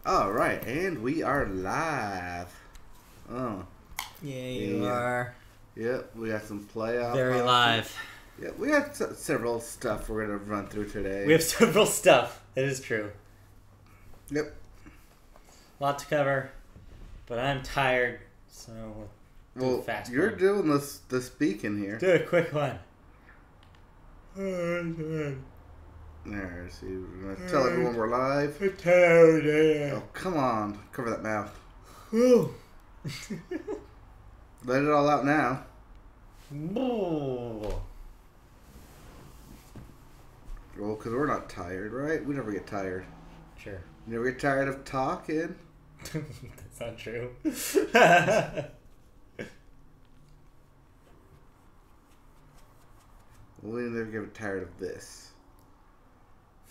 All right, and we are live. Oh, Yeah, you are. Yep, we got some playoff. Very hockey. live. Yep, we got several stuff we're gonna run through today. We have several stuff. That is true. Yep. A lot to cover, but I'm tired, so we'll do a fast you're one. doing the speaking here. Do a quick one. There, see, we're gonna tell everyone we're live. I'm tired. Oh, come on, cover that mouth. Whew. Let it all out now. Ooh. Well, because we're not tired, right? We never get tired. Sure. You never get tired of talking. That's not true. We never get tired of this.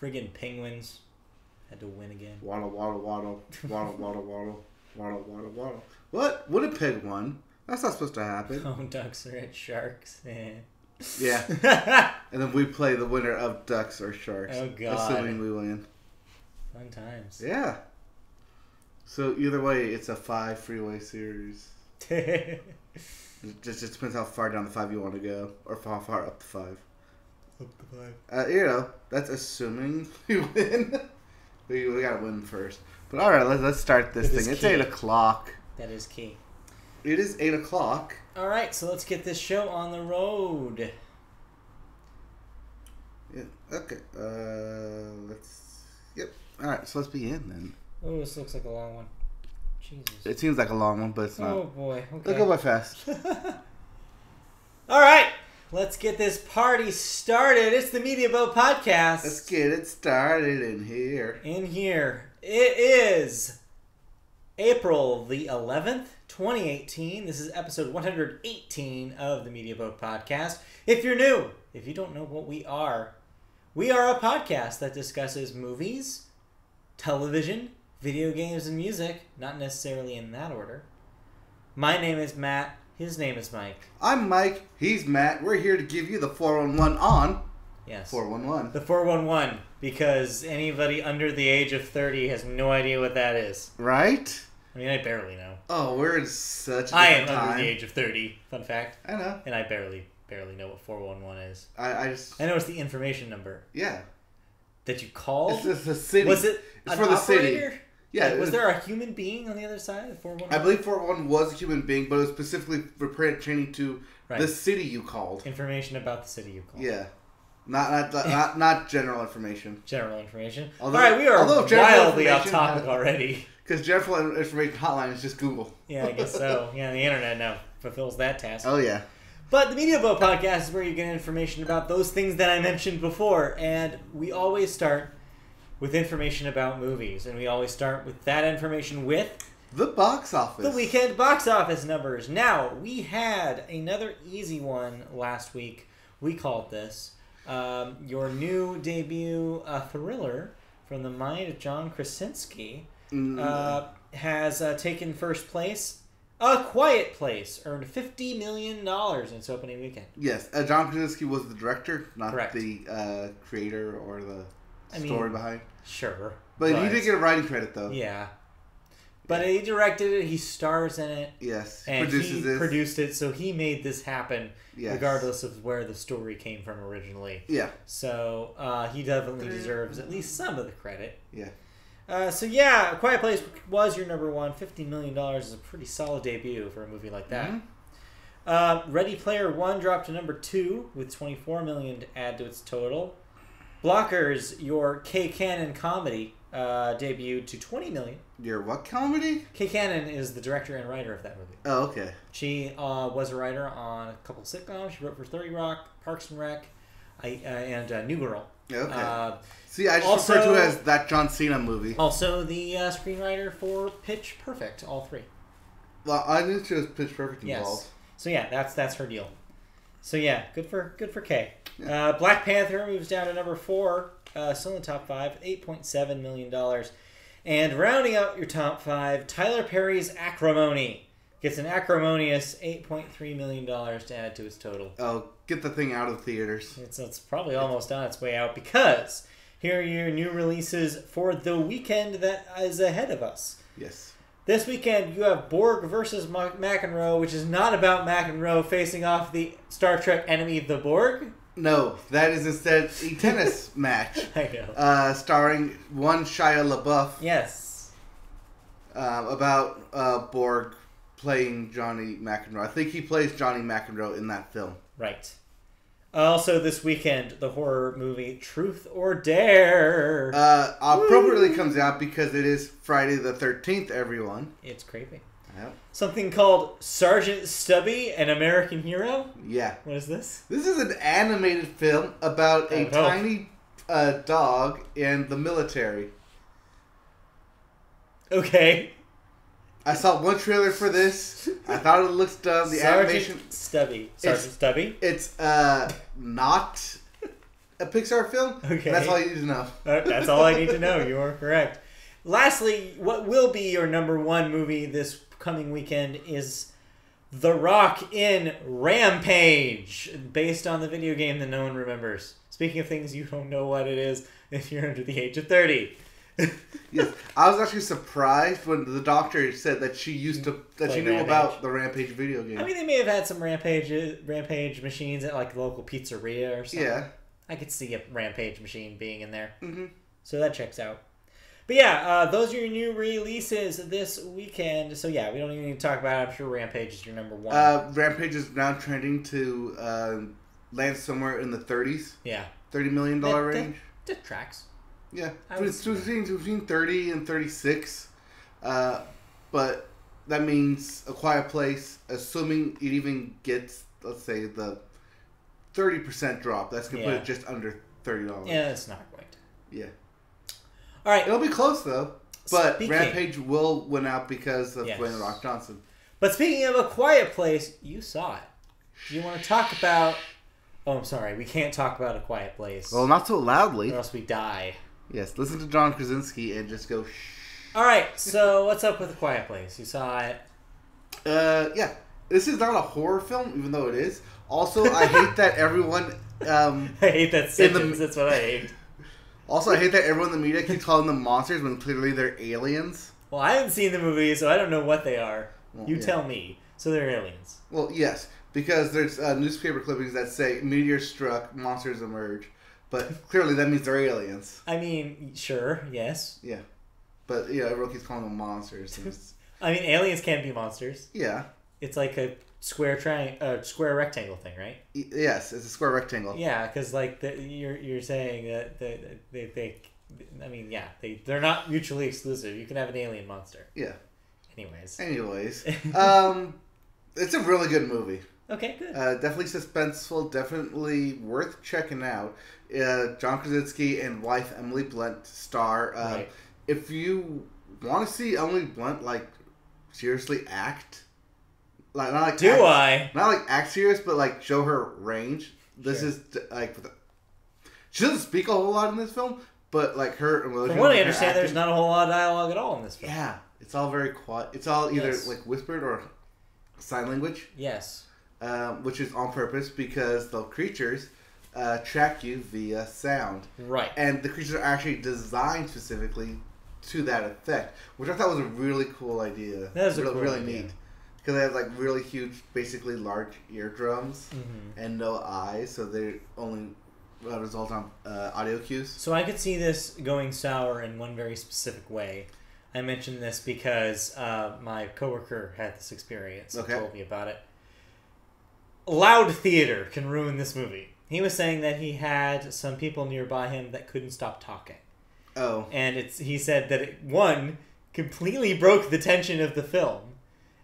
Friggin' Penguins had to win again. Waddle, waddle, waddle, waddle, waddle, waddle, waddle, waddle, waddle. What? Winnipeg won. That's not supposed to happen. Oh, Ducks are at Sharks. Yeah. And then we play the winner of Ducks or Sharks. Oh, God. Assuming we win. Fun times. Yeah. So either way, it's a 5 freeway series. It just depends how far down the 5 you want to go, or how far up the 5. Up the 5. You know, that's assuming we win. we gotta win first. But all right, let's start this thing. It's 8 o'clock. That is key. It is 8 o'clock. All right, so let's get this show on the road. Yeah. Okay. Let's. Yep. All right. So let's begin then. Oh, this looks like a long one. Jesus. It seems like a long one, but it's not. Oh boy. Okay. They'll go by fast. All right, let's get this party started. It's the Media Boat Podcast. Let's get it started in here. In here, it is April the 11th, 2018. This is episode 118 of the Media Boat Podcast. If you're new, if you don't know what we are a podcast that discusses movies, television, video games, and music, not necessarily in that order. My name is Matt. His name is Mike. I'm Mike. He's Matt. We're here to give you the 411 on. Yes. 411. The 411, because anybody under the age of 30 has no idea what that is. Right? I mean, I barely know. Oh, we're in such a I am different time. under the age of 30, fun fact. I know. And I barely know what 411 is. I just. I know it's the information number. Yeah. That you called? It's just the city. Was it it's an for the operator? city. Yeah. Like, was there a human being on the other side of 411? I believe 411 was a human being, but it was specifically pertaining to Right. the city you called. Information about the city you called. Yeah. Not general information. General information. Although- All right, we are although general wildly off information- topic already. Because general information hotline is just Google. Yeah, I guess so. Yeah, the internet now fulfills that task. Oh, yeah. But the Media Boat Podcast is where you get information about those things that I mentioned before. And we always start with information about movies. And we always start with that information with The box office. the weekend box office numbers. Now, we had another easy one last week. We called this your new debut thriller from the mind of John Krasinski has taken first place. A Quiet Place earned $50 million in its opening weekend. Yes. John Krasinski was the director, not Correct. the creator or the story behind. Sure. But he did get a writing credit, though. Yeah. But he directed it, he stars in it. Yes. And he produced it, so he made this happen Yes. regardless of where the story came from originally. Yeah. So he definitely deserves at least some of the credit. Yeah. So yeah, Quiet Place was your number one. $50 million is a pretty solid debut for a movie like that. Mm-hmm. Ready Player One dropped to number 2 with $24 million to add to its total. Blockers, your Kay Cannon comedy, debuted to $20 million. Your what comedy? Kay Cannon is the director and writer of that movie. Oh, okay. She was a writer on a couple sitcoms. She wrote for 30 Rock, Parks and Rec, and New Girl. Okay. See, I just also- refer to it as that John Cena movie. Also the screenwriter for Pitch Perfect, all three. Well, I knew she was Pitch Perfect involved. Yes. So yeah, that's her deal. So yeah, good for Kay. Yeah. Black Panther moves down to number 4, still in the top 5, $8.7 million. And rounding out your top 5, Tyler Perry's Acrimony gets an acrimonious $8.3 million to add to its total. Oh, get the thing out of theaters. It's probably almost on its way out because Here are your new releases for the weekend that is ahead of us. Yes. This weekend, you have Borg versus McEnroe, which is not about McEnroe facing off the Star Trek enemy, the Borg. No, that is instead a tennis match. I know. Starring one Shia LaBeouf. Yes. About Borg playing Johnny McEnroe. I think he plays Johnny McEnroe in that film. Right. Also this weekend, the horror movie Truth or Dare. Appropriately comes out because it is Friday the 13th, everyone. It's creepy. Yep. Something called Sergeant Stubby, an American Hero? Yeah. What is this? This is an animated film about a tiny dog in the military. Okay. I saw one trailer for this. I thought it looked dumb. The animation. Stubby. Sergeant Stubby? It's not a Pixar film. Okay. That's all you need to know. That's all I need to know. You are correct. Lastly, what will be your number one movie this coming weekend is The Rock in Rampage, based on the video game that no one remembers. Speaking of things you don't know what it is if you're under the age of 30. Yes, I was actually surprised when the doctor said that she knew about the Rampage video game. I mean, they may have had some Rampage machines at like a local pizzeria or something. Yeah, I could see a Rampage machine being in there. Mm-hmm. So that checks out. But yeah, those are your new releases this weekend. So yeah, we don't even need to talk about it. I'm sure Rampage is your number one. Rampage is now trending to land somewhere in the 30s. Yeah. $30 million range. That tracks. Yeah, it's between 30 and 36. But that means A Quiet Place, assuming it even gets, let's say, the 30% drop, that's going to put it just under $30. Yeah, it's not going to. Yeah. All right. It'll be close, though. But Rampage will win out because of Dwayne The Rock Johnson. But speaking of A Quiet Place, you saw it. Do you want to talk about... Oh, I'm sorry. We can't talk about A Quiet Place. Well, not so loudly. Or else we die. Yes, listen to John Krasinski and just go shh. Alright, so what's up with A Quiet Place? You saw it? Yeah. This is not a horror film, even though it is. Also, I hate that everyone... I hate that sentence. That's what I hate. Also, I hate that everyone in the media keeps calling them monsters when clearly they're aliens. Well, I haven't seen the movie, so I don't know what they are. Well, you tell me. So they're aliens. Well, yes. Because there's newspaper clippings that say, meteor struck, monsters emerge. But clearly that means they're aliens. I mean, sure, yes. Yeah. But, yeah, everyone keeps calling them monsters. I mean, aliens can be monsters. Yeah. It's like a square rectangle thing, right? Yes, it's a square rectangle. Yeah, because like you're saying that they're not mutually exclusive. You can have an alien monster. Yeah. Anyways. It's a really good movie. Okay, good. Definitely suspenseful. Definitely worth checking out. John Krasinski and wife Emily Blunt star. Right. If you want to see Emily Blunt seriously act, not act serious, but show her range. This is she doesn't speak a whole lot in this film, but her emotions. From what I understand, there's not a whole lot of dialogue at all in this film. Yeah, it's all very quiet. It's all either whispered or sign language. Yes. Which is on purpose because the creatures track you via sound. Right. And the creatures are actually designed specifically to that effect, which I thought was a really cool idea. That is really neat. Because they have really huge, basically large eardrums and no eyes, so they only result on audio cues. So I could see this going sour in one very specific way. I mentioned this because my coworker had this experience and told me about it. Loud theater can ruin this movie. He was saying that he had some people nearby him that couldn't stop talking. Oh. And he said that it, one, completely broke the tension of the film,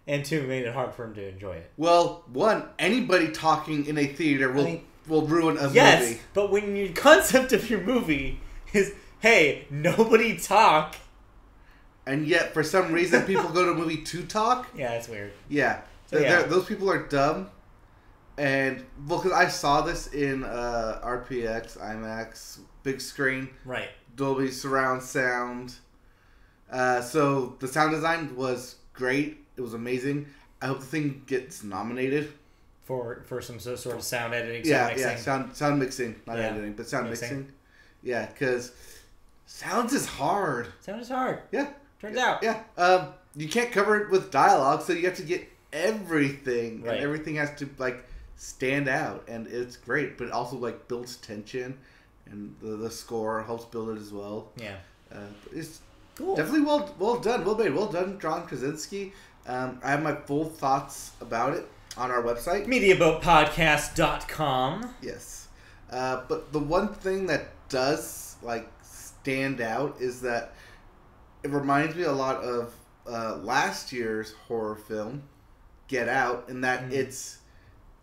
and two, made it hard for him to enjoy it. Well, one, anybody talking in a theater will ruin a movie. Yes, but when your concept of your movie is, hey, nobody talk. And yet, for some reason, people go to a movie to talk. Yeah, that's weird. Yeah. So, those people are dumb. And, because I saw this in RPX, IMAX, big screen. Right. Dolby surround sound. So, the sound design was great. It was amazing. I hope the thing gets nominated. For some sort of sound editing, sound mixing. Not editing, but sound mixing. Yeah, because sounds is hard. Sound is hard. Yeah. Turns out. Yeah. You can't cover it with dialogue, so you have to get everything. Right. And everything has to, like, stand out. And it's great, but it also, like, builds tension. And the score helps build it as well. Yeah. It's cool. Definitely well done. Well made. Well done, John Krasinski. I have my full thoughts about it on our website. MediaBoatPodcast.com. Yes. But the one thing that does, like, stand out is that it reminds me a lot of last year's horror film, Get Out, in that it's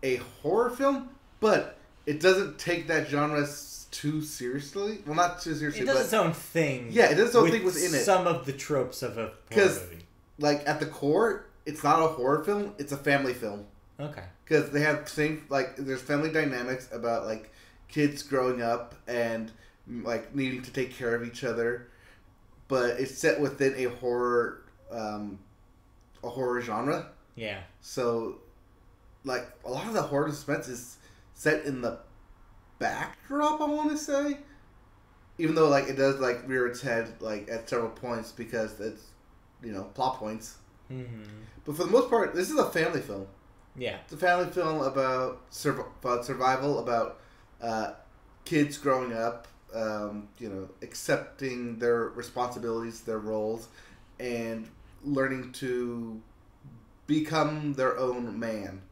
a horror film, but it doesn't take that genre too seriously. Well, not too seriously, it does its own thing. Yeah, it does its own thing within it. Some of the tropes of a horror movie. Like, at the core, it's not a horror film, it's a family film. Okay. Because they have there's family dynamics about, like, kids growing up and, like, needing to take care of each other. But it's set within a horror genre. Yeah. So, like, a lot of the horror suspense is set in the backdrop, I want to say. Even though, like, it does, like, rear its head, like, at several points because it's, plot points. Mm-hmm. But for the most part, this is a family film. Yeah. It's a family film about survival, about kids growing up, accepting their responsibilities, their roles, and learning to become their own man.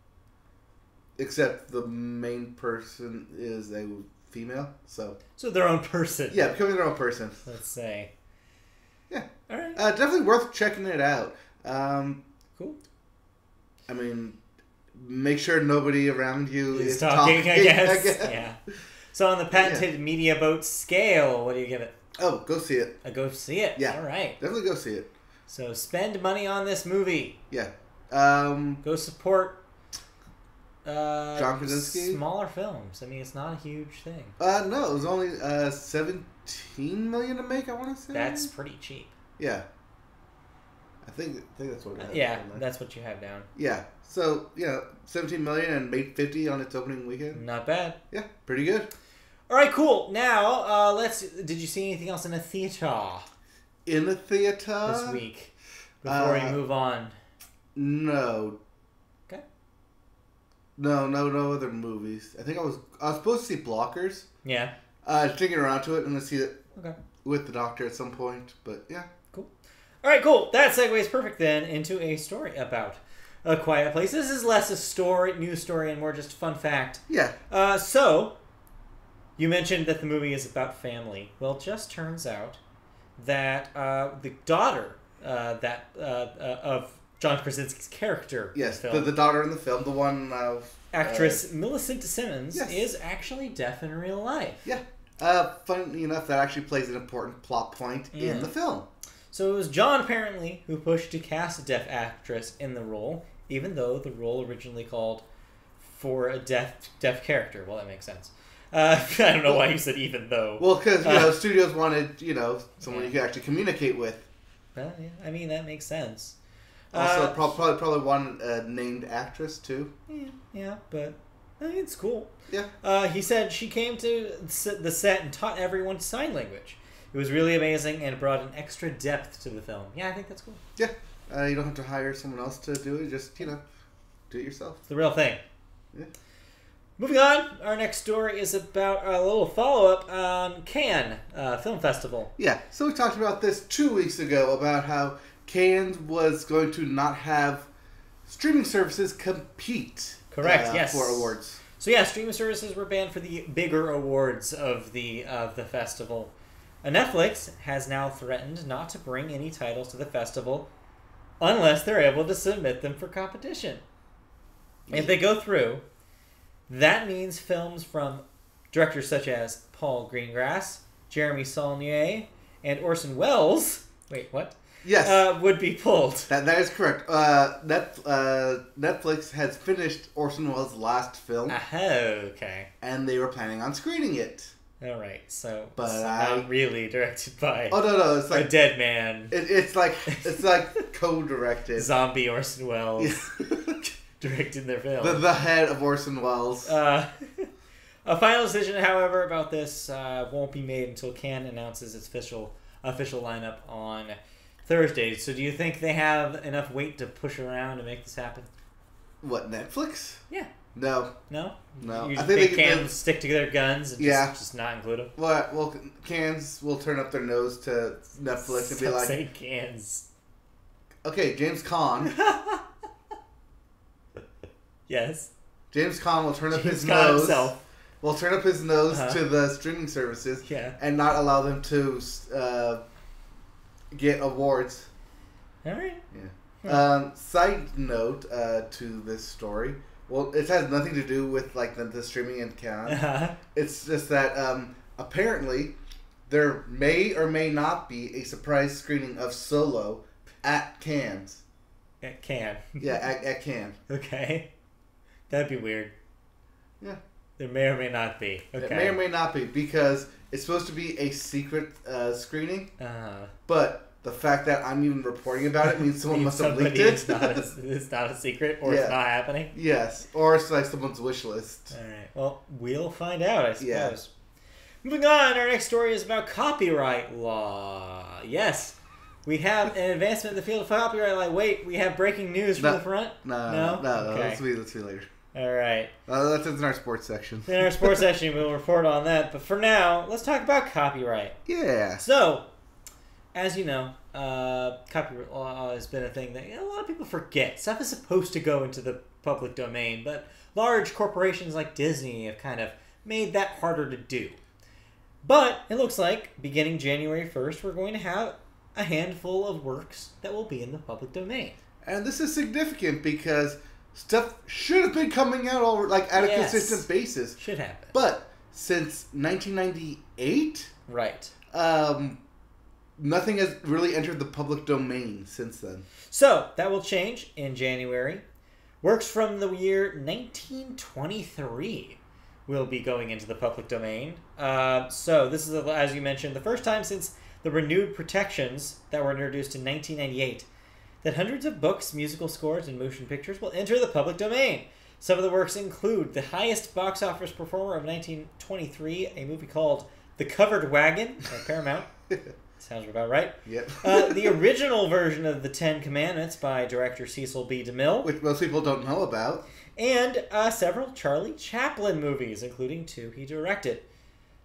Except the main person is a female, so their own person. Yeah, becoming their own person. Let's say. Yeah. All right. Definitely worth checking it out. Cool. I mean, make sure nobody around you is talking, I guess. Yeah. So on the patented Media Boat scale, what do you give it? Oh, go see it. Go see it. Yeah. All right. Definitely go see it. So spend money on this movie. Yeah. Go support John Krasinski. Smaller films. I mean, it's not a huge thing. No, it was only $17 million to make, I want to say. That's pretty cheap. Yeah. I think that's what it is. Yeah, that's what you have down. Yeah. So, $17 million and made $50 on its opening weekend. Not bad. Yeah, pretty good. All right, cool. Now, did you see anything else in a theater? In a theater? This week. Before you move on. No. Okay. No other movies. I think I was supposed to see Blockers. Yeah. Thinking around to it. I'm going to see it with the doctor at some point. But, yeah. Cool. All right, cool. That segues perfect then into a story about A Quiet Place. This is less a news story, and more just a fun fact. Yeah. So, you mentioned that the movie is about family. Well, it just turns out that the daughter of John Krasinski's character. Yes, the daughter in the film, the one actress Millicent Simmons is actually deaf in real life. Yeah. Funny enough, that actually plays an important plot point in the film. So it was John, apparently, who pushed to cast a deaf actress in the role, even though the role originally called for a deaf character. Well, that makes sense. I don't know why you said even though. Well, because, studios wanted, someone you could actually communicate with. Well, yeah, I mean, that makes sense. Also, probably one named actress, too. Yeah, but I mean, it's cool. Yeah. He said she came to the set and taught everyone sign language. It was really amazing and brought an extra depth to the film. Yeah, I think that's cool. Yeah. You don't have to hire someone else to do it. Just, do it yourself. It's the real thing. Yeah. Moving on, our next story is about a little follow-up on Cannes Film Festival. Yeah, so we talked about this 2 weeks ago, about how Cannes was going to not have streaming services compete. Correct, yes. For awards. So yeah, streaming services were banned for the bigger awards of the festival. Netflix has now threatened not to bring any titles to the festival unless they're able to submit them for competition. If they go through, that means films from directors such as Paul Greengrass, Jeremy Saulnier, and Orson Welles. Wait, what? Yes. Would be pulled. That is correct. Netflix has finished Orson Welles' last film. Okay. And they were planning on screening it. All right, so but not really directed by. Oh no, it's like a dead man. It's like co-directed. Zombie Orson Welles directed their film. The head of Orson Welles. A final decision, however, about this won't be made until Cannes announces its official lineup on Thursday. So do you think they have enough weight to push around to make this happen? What, Netflix? Yeah. No. No? No. You think Cannes stick to their guns and just not include them? Well, Cannes will turn up their nose to Netflix and be like... Say Cannes. Okay, James Caan. Yes. James Caan will turn up his nose... himself. Will turn up his nose to the streaming services and not allow them to get awards. All right. Yeah. Side note to this story. Well, it has nothing to do with like the streaming in Cannes. It's just that apparently there may or may not be a surprise screening of Solo at Cannes. At Cannes. Yeah, at Cannes. Okay. That'd be weird. Yeah. There may or may not be. Okay. It may or may not be because it's supposed to be a secret screening. But the fact that I'm even reporting about it means someone must have leaked it. It's not a secret, or it's not happening. Yes, or it's like someone's wish list. All right. Well, we'll find out, I suppose. Yeah. Moving on, our next story is about copyright law. Yes, we have an advancement in the field of copyright law. Wait, we have breaking news from the front? No. Okay. Let's be later. All right. That's in our sports section. In our sports section, we'll report on that. But for now, let's talk about copyright. Yeah. So, as you know, copyright law has been a thing that a lot of people forget. Stuff is supposed to go into the public domain, but large corporations like Disney have kind of made that harder to do. But it looks like, beginning January 1st, we're going to have a handful of works that will be in the public domain. And this is significant because stuff should have been coming out at a consistent basis. Should happen. But since 1998, right, nothing has really entered the public domain since then. So that will change in January. Works from the year 1923 will be going into the public domain. So this is, as you mentioned, the first time since the renewed protections that were introduced in 1998 that hundreds of books, musical scores, and motion pictures will enter the public domain. Some of the works include the highest box office performer of 1923, a movie called The Covered Wagon by Paramount. Sounds about right. Yep. The original version of The Ten Commandments by director Cecil B. DeMille. Which most people don't know about. And several Charlie Chaplin movies, including 2 he directed.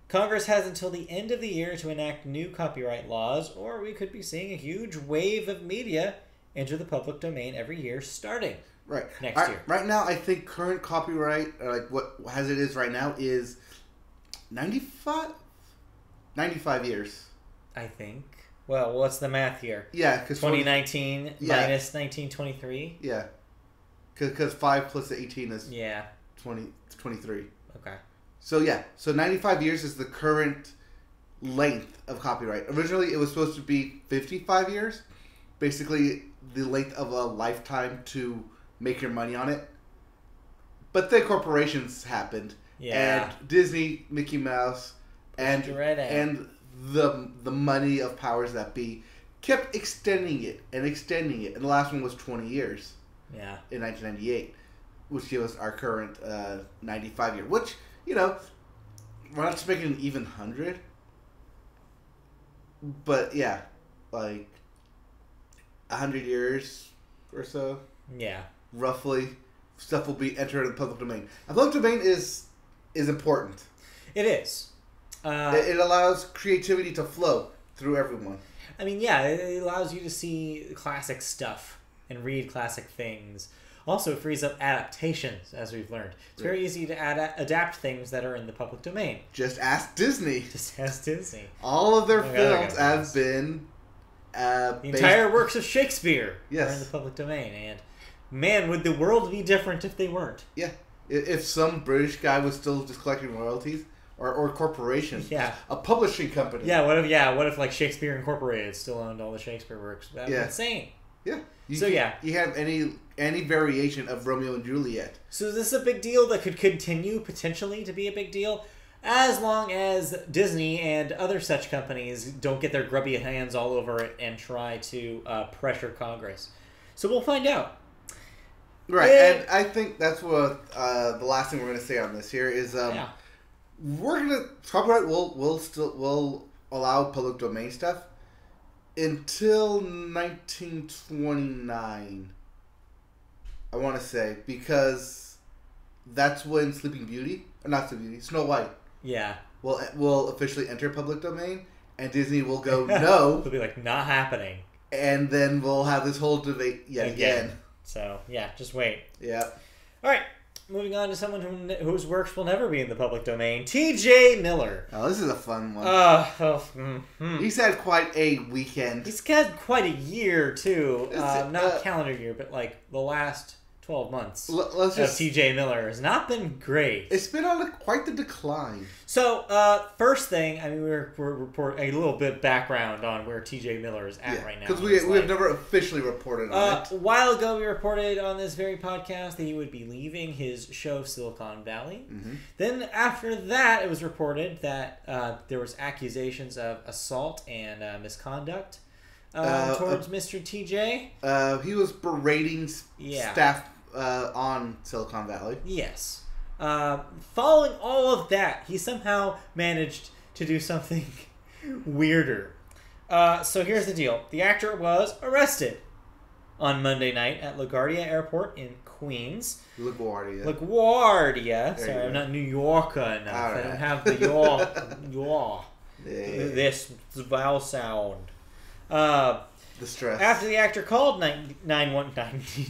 Congress has until the end of the year to enact new copyright laws, or we could be seeing a huge wave of media enter the public domain every year starting next year. Right now, I think current copyright, as it is right now, is 95 years. I think. Well, what's the math here? Yeah, because 2019 minus 1923. Yeah, because 5 plus 18 is 23. Okay. So 95 years is the current length of copyright. Originally, it was supposed to be 55 years, basically the length of a lifetime to make your money on it. But then corporations happened, and Disney, Mickey Mouse, and the money of powers that be kept extending it, and the last one was 20 years. Yeah. In 1998, which gave us our current 95 year, which, we're not just making an even 100, but 100 years or so. Yeah. Roughly, stuff will be entered in the public domain. A public domain is important. It is. It allows creativity to flow through everyone. I mean, it allows you to see classic stuff and read classic things. Also, it frees up adaptations, as we've learned. It's very easy to adapt things that are in the public domain. Just ask Disney. All of their films have been... the entire works of Shakespeare are in the public domain. And, man, would the world be different if they weren't? Yeah. If some British guy was still just collecting royalties... Or corporation. Yeah. A publishing company. Yeah, what if like Shakespeare Incorporated still owned all the Shakespeare works? That'd be insane. Yeah. You have any variation of Romeo and Juliet. So this is a big deal that could continue potentially to be a big deal as long as Disney and other such companies don't get their grubby hands all over it and try to pressure Congress. So we'll find out. Right, and I think that's what the last thing we're going to say on this here is we're gonna copyright. We'll allow public domain stuff until 1929. I want to say, because that's when Sleeping Beauty, or not Sleeping Beauty, Snow White. Yeah. Will officially enter public domain, and Disney will go no. They'll be like, not happening. And then we'll have this whole debate yet again. So yeah, just wait. Yeah. All right. Moving on to someone whose works will never be in the public domain, T.J. Miller. Oh, this is a fun one. He's had quite a weekend. He's had quite a year, too. Not calendar year, but like the last 12 months of T.J. Miller has not been great. It's been on quite the decline. So, first thing, I mean, we're reporting a little bit background on where T.J. Miller is at right now. Because we have never officially reported on it. A while ago, we reported on this very podcast that he would be leaving his show Silicon Valley. Mm-hmm. Then after that, it was reported that there was accusations of assault and misconduct towards Mr. T.J. He was berating staff on Silicon Valley. Yes. Following all of that, he somehow managed to do something weirder. So here's the deal. The actor was arrested on Monday night at LaGuardia Airport in Queens. LaGuardia. Sorry, I'm not New Yorker enough. Right. I don't have the yaw. This vowel sound. The stress. After the actor called 911, he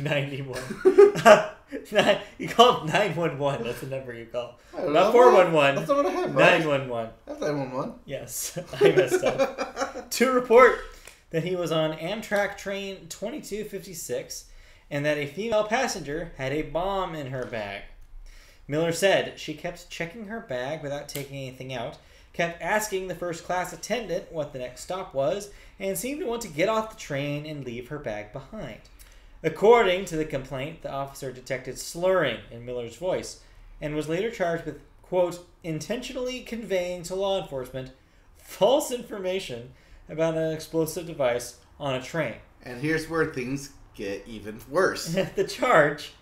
called 911. That's the number you call. Not 411. That's not what I have. 911. That's 911. Yes, I messed up. To report that he was on Amtrak train 2256 and that a female passenger had a bomb in her bag. Miller said she kept checking her bag without taking anything out, kept asking the first class attendant what the next stop was, and seemed to want to get off the train and leave her bag behind. According to the complaint, the officer detected slurring in Miller's voice and was later charged with, quote, intentionally conveying to law enforcement false information about an explosive device on a train. And here's where things get even worse. The charge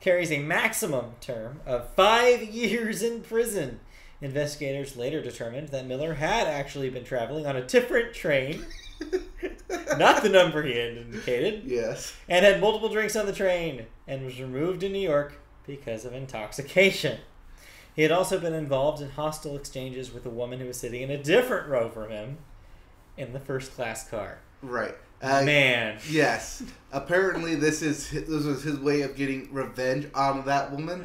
carries a maximum term of 5 years in prison. Investigators later determined that Miller had actually been traveling on a different train, not the number he had indicated, yes, and had multiple drinks on the train, and was removed in New York because of intoxication. He had also been involved in hostile exchanges with a woman who was sitting in a different row from him in the first class car. Right. Man. Yes. Apparently this was his way of getting revenge on that woman.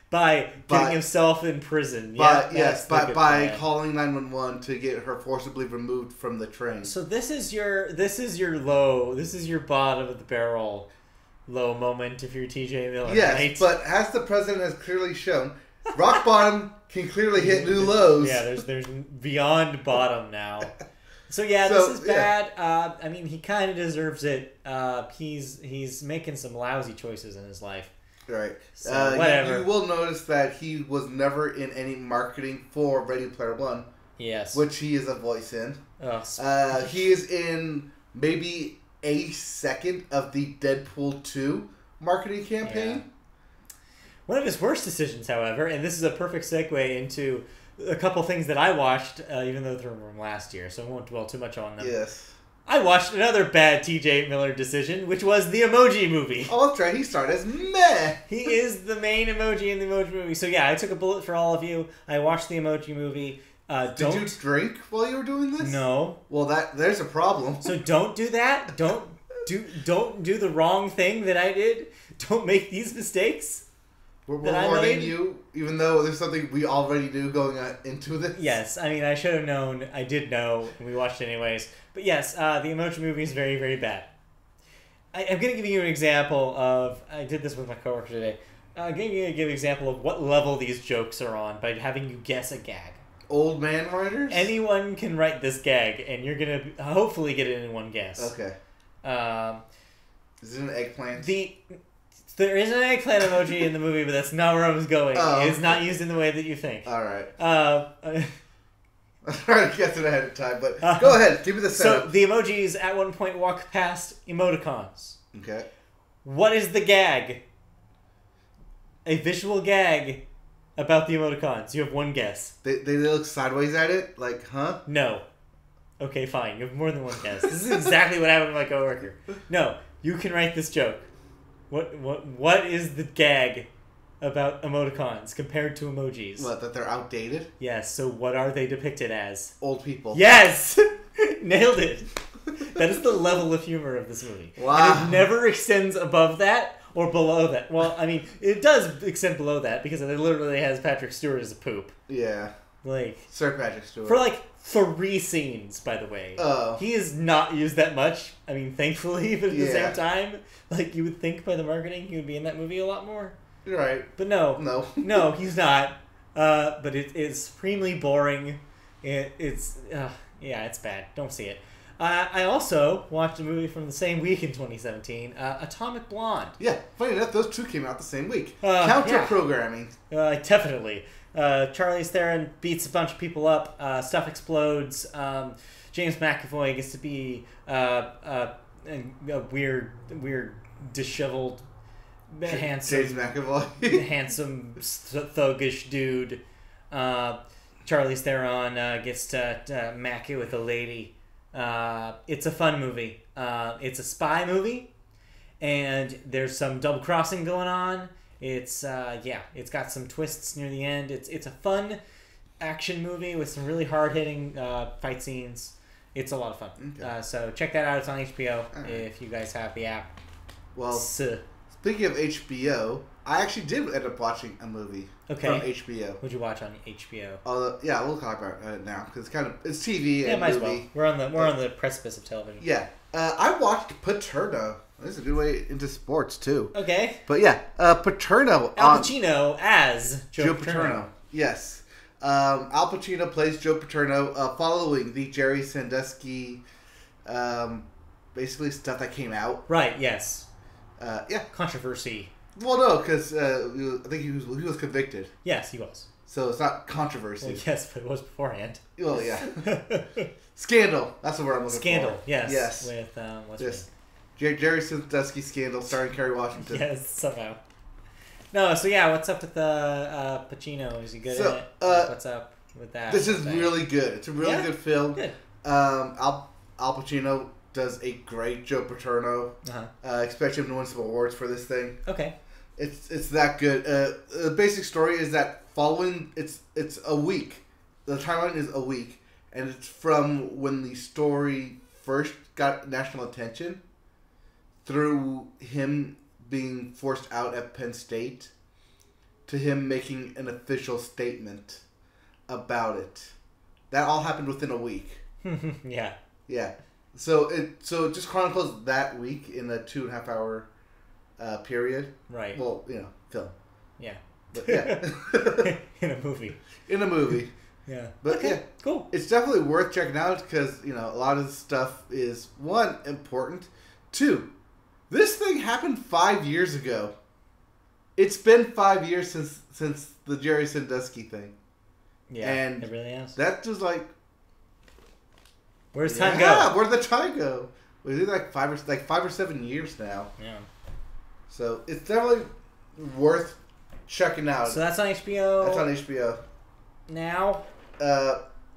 By getting himself in prison. By calling 911 to get her forcibly removed from the train. So this is your low. This is your bottom of the barrel low moment if you're TJ Miller. Yes, right? But as the president has clearly shown, rock bottom can clearly hit new lows. Yeah, there's beyond bottom now. So this is bad. Yeah. I mean, he kind of deserves it. He's making some lousy choices in his life. Right. So, whatever. You will notice that he was never in any marketing for Ready Player One. Yes. Which he is a voice in. Oh, he is in maybe a second of the Deadpool 2 marketing campaign. Yeah. One of his worst decisions, however, and this is a perfect segue into a couple things that I watched, even though they're from last year, so I won't dwell too much on them. Yes. I watched another bad T.J. Miller decision, which was the Emoji Movie. Oh, that's right. He started as meh. He is the main emoji in the Emoji Movie. So I took a bullet for all of you. I watched the Emoji Movie. Did you drink while you were doing this? No. Well, there's a problem. So don't do that. Don't do the wrong thing that I did. Don't make these mistakes. We're warning you, even though there's something we already knew going into this. Yes, I mean, I should have known. I did know, and we watched it anyways. But yes, the Emoji Movie is very, very bad. I'm going to give you an example of... I did this with my coworker today. I'm going to give an example of what level these jokes are on by having you guess a gag. Old man writers? Anyone can write this gag, and you're going to hopefully get it in one guess. Okay. Is it an eggplant? There is an eggplant emoji in the movie, but that's not where I was going. It's not used in the way that you think. All right. I'm trying to guess it ahead of time, but go ahead. Give me the setup. So the emojis at one point walk past emoticons. Okay. What is the gag? A visual gag about the emoticons. You have one guess. They look sideways at it, like, huh? No. Okay, fine. You have more than one guess. This is exactly what happened to my coworker. No, you can write this joke. What is the gag about emoticons compared to emojis? What, that they're outdated? Yes, so what are they depicted as? Old people. Yes! Nailed it. That is the level of humor of this movie. Wow. And it never extends above that or below that. Well, I mean, it does extend below that because it literally has Patrick Stewart as a poop. Yeah. Like Sir Patrick Stewart. For like 3 scenes, by the way. Oh. He is not used that much. I mean, thankfully, but at the same time, like you would think by the marketing he would be in that movie a lot more. You're right. But no. No. No, he's not. But it is supremely boring. It's bad. Don't see it. I also watched a movie from the same week in 2017, Atomic Blonde. Yeah, funny enough, those two came out the same week. Counter-programming. Definitely. Charlize Theron beats a bunch of people up. Stuff explodes. James McAvoy gets to be a weird, disheveled, handsome, James McAvoy. handsome, thuggish dude. Charlize Theron gets to mack it with a lady. It's a fun movie. It's a spy movie, and there's some double crossing going on. It's it's got some twists near the end. It's a fun action movie with some really hard hitting fight scenes. It's a lot of fun. Okay. So check that out. It's on HBO if you guys have the app. Well, speaking of HBO, I actually did end up watching a movie from HBO. What'd you watch on HBO? Yeah, we'll talk about it now because it's TV and might movie. As well. We're on the precipice of television. Yeah, I watched Paterno. This is a good way into sports too. Okay. But yeah, Paterno. Al Pacino as Joe Paterno. Yes. Al Pacino plays Joe Paterno, following the Jerry Sandusky, basically stuff that came out. Right. Yes. Yeah. Controversy. Well, no, because I think he was convicted. Yes, he was. So it's not controversy. Well, yes, but it was beforehand. Well, yeah. Scandal. That's the word I'm looking for. Scandal. Yes. Yes. With what's yes. Jerry Sandusky Scandal, starring Kerry Washington. Yes, somehow. No, so yeah, what's up with Pacino? Is he good at it? What's up with that? This is really good. It's a really good film. Good. Al Pacino does a great Joe Paterno. Expect him to win some awards for this thing. Okay. It's that good. The basic story is that following it's a week. The timeline is a week, and it's from when the story first got national attention through him being forced out at Penn State to him making an official statement about it. That all happened within a week. Yeah. Yeah. So it just chronicles that week in a 2.5 hour period. Right. Well, film. Yeah. But yeah. In a movie. In a movie. Yeah. But okay. Yeah. Cool. It's definitely worth checking out because, a lot of this stuff is, 1, important. 2, this thing happened 5 years ago. It's been 5 years since the Jerry Sandusky thing. Yeah. And it really has. That just where's time go? Yeah, where'd the time go? Was it like 5 or 7 years now? Yeah. So it's definitely worth checking out. So that's on HBO. That's on HBO. Now?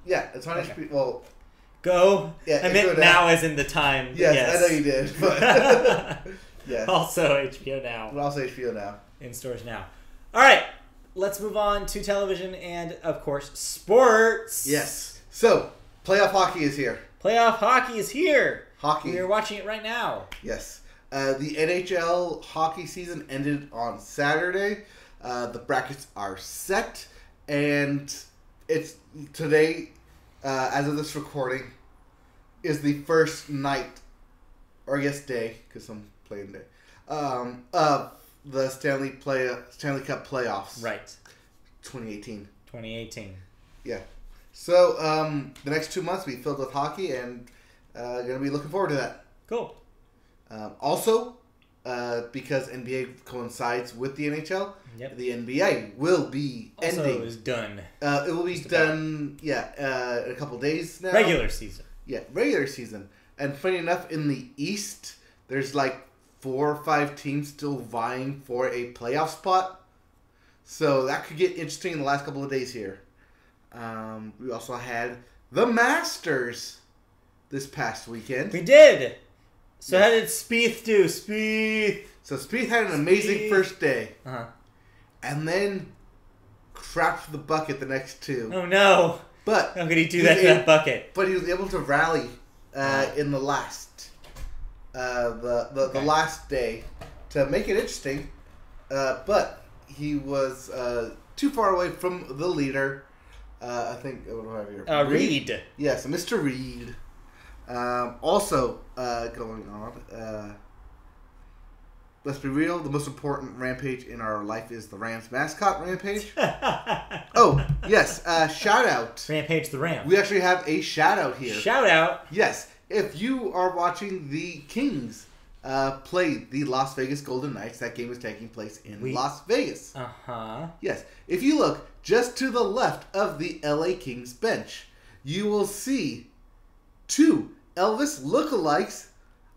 Yeah, it's on HBO. Well, go. Yeah, I meant now as in the time. Yes, I know you did. But yes. Also HBO Now. But also HBO Now. In stores now. All right. Let's move on to television and, of course, sports. Yes. So, playoff hockey is here. Playoff hockey is here. Hockey. We are watching it right now. Yes. The NHL hockey season ended on Saturday. The brackets are set. And it's today, as of this recording, is the first night, or I guess day, because I'm playing day, of the Stanley Cup playoffs. Right. 2018. Yeah. So, the next 2 months will be filled with hockey, and going to be looking forward to that. Cool. Also, because NBA coincides with the NHL, the NBA will be ending. Also is done. It will be done, in a couple days now. Regular season. Yeah, regular season. And funny enough, in the East, there's 4 or 5 teams still vying for a playoff spot. So that could get interesting in the last couple of days here. We also had the Masters this past weekend. We did. So how did Spieth do? Spieth. So Spieth had an amazing first day. Uh-huh. And then crapped the bucket the next two. Oh no. But how could he do that to that bucket? But he was able to rally in the last the last day to make it interesting. But he was too far away from the leader. I think what do I have here? Reed. Yes, Mr. Reed. Also going on. Let's be real. The most important rampage in our life is the Rams mascot rampage. Oh yes, shout out. Rampage the Ram. We actually have a shout out here. Shout out. Yes, if you are watching the Kings play the Las Vegas Golden Knights, that game is taking place in Las Vegas. Yes, if you look just to the left of the LA Kings bench, you will see two Elvis lookalikes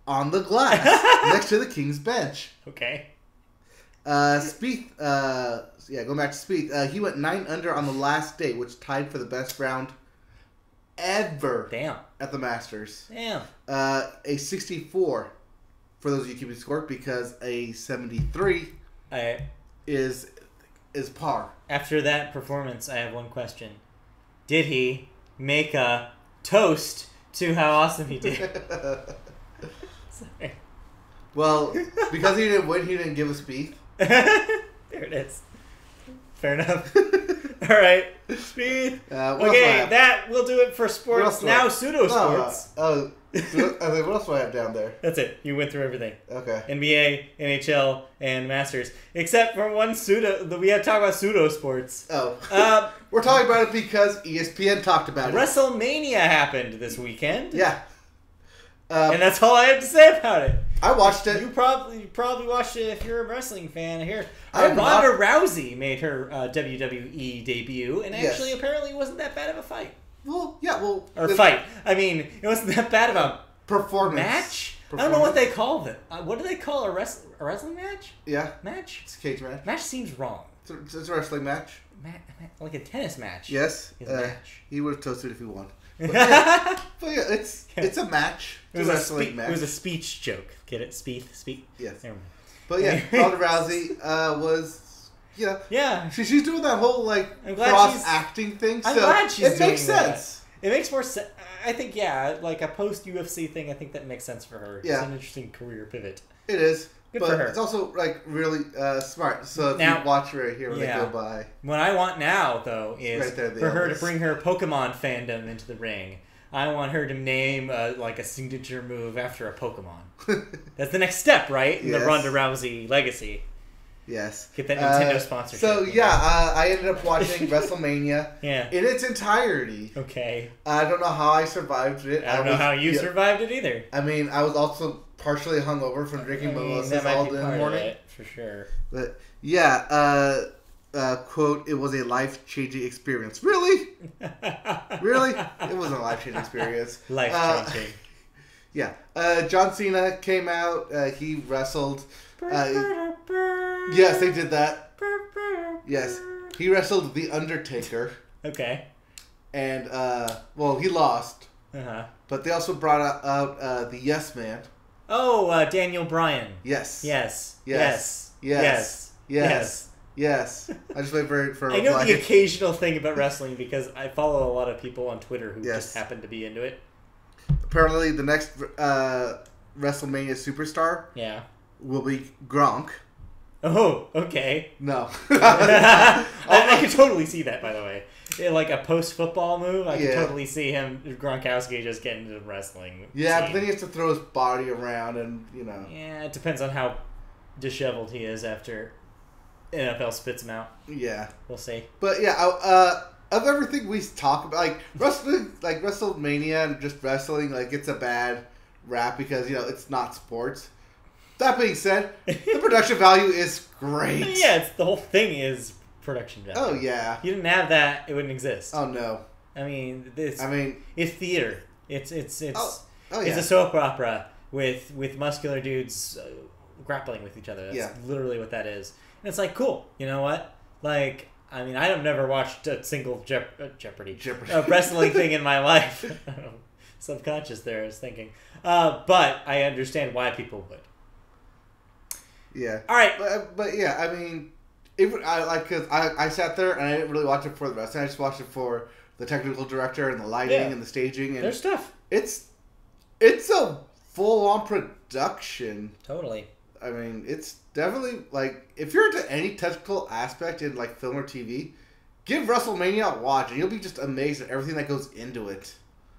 on the glass next to the Kings bench. Okay. Spieth, going back to Spieth, he went 9 under on the last day, which tied for the best round ever. Damn. At the Masters. Damn. A 64 for those of you keeping score, because a 73 is par. After that performance, I have one question. Did he make a toast to how awesome he did? Sorry. Well, because he didn't win, he didn't give a speech. There it is. Fair enough. All right. Speed. Okay, that will do it for sports. Now pseudo sports. What else do I have down there? That's it. You went through everything. Okay. NBA, NHL, and Masters. Except for one pseudo. We had to talk about pseudo sports. Oh. We're talking about it because ESPN talked about it. WrestleMania happened this weekend. Yeah. And that's all I have to say about it. I watched it. You probably watched it if you're a wrestling fan. Here, Ronda Rousey made her WWE debut, and actually apparently wasn't that bad of a fight. Well, yeah, fight. I mean, it wasn't that bad of a performance. Match? I don't know what they call it. What do they call a wrestling match? Yeah. Match? It's a cage match. Match seems wrong. It's a wrestling match. Like a tennis match. Yes. Match. He would have toasted if he won. But yeah, it's a match. It was a speech joke. Get it? Speak. Yes. But yeah, Ronda Rousey was yeah. She's doing that whole cross acting thing. I'm glad she's doing it makes sense. It makes more sense. I think like a post UFC thing. I think that makes sense for her. Yeah. It's an interesting career pivot. It is. Good for her. It's also really smart. So if you watch right here when they go by. What I want now though is for her to bring her Pokemon fandom into the ring. I want her to name a signature move after a Pokemon. That's the next step, right? In the Ronda Rousey legacy. Yes. Get that Nintendo sponsorship. So I ended up watching WrestleMania in its entirety. Okay. I don't know how I survived it. I don't know how you survived it either. I mean, I was also partially hungover from drinking mimosas all day in the morning. It, for sure. But quote, it was a life-changing experience. Really? Really? It wasn't a life-changing experience. Life-changing. John Cena came out. He wrestled. Yes, they did that. Yes. He wrestled The Undertaker. Okay. And, he lost. Uh-huh. But they also brought out the Yes Man. Oh, Daniel Bryan. Yes. Yes. Yes. I just wait for I know the occasional thing about wrestling because I follow a lot of people on Twitter who just happen to be into it. Apparently, the next WrestleMania superstar will be Gronk. Oh, okay. No. I could totally see that, by the way. Like a post-football move, I could totally see him, Gronkowski, just getting into wrestling. Yeah, but then he has to throw his body around and, Yeah, it depends on how disheveled he is after NFL spits him out. Yeah. We'll see. But of everything we talk about, wrestling, WrestleMania and just wrestling, it's a bad rap because, it's not sports. That being said, the production value is great. Yeah, the whole thing is production value. Oh, yeah. If you didn't have that, it wouldn't exist. Oh, no. I mean, it's theater. It's a soap opera with muscular dudes grappling with each other. That's literally what that is. And it's cool. You know what? Like, I mean, I've never watched a single Jeopardy wrestling thing in my life. Subconscious there, I was thinking. But I understand why people would. Yeah. All right. But yeah, I mean, cause I sat there and I didn't really watch it for the wrestling. I just watched it for the technical director and the lighting and the staging. And there's stuff. It's a full-on production. Totally. I mean, it's definitely, like, if you're into any technical aspect in, like, film or TV, give WrestleMania a watch, and you'll be just amazed at everything that goes into it.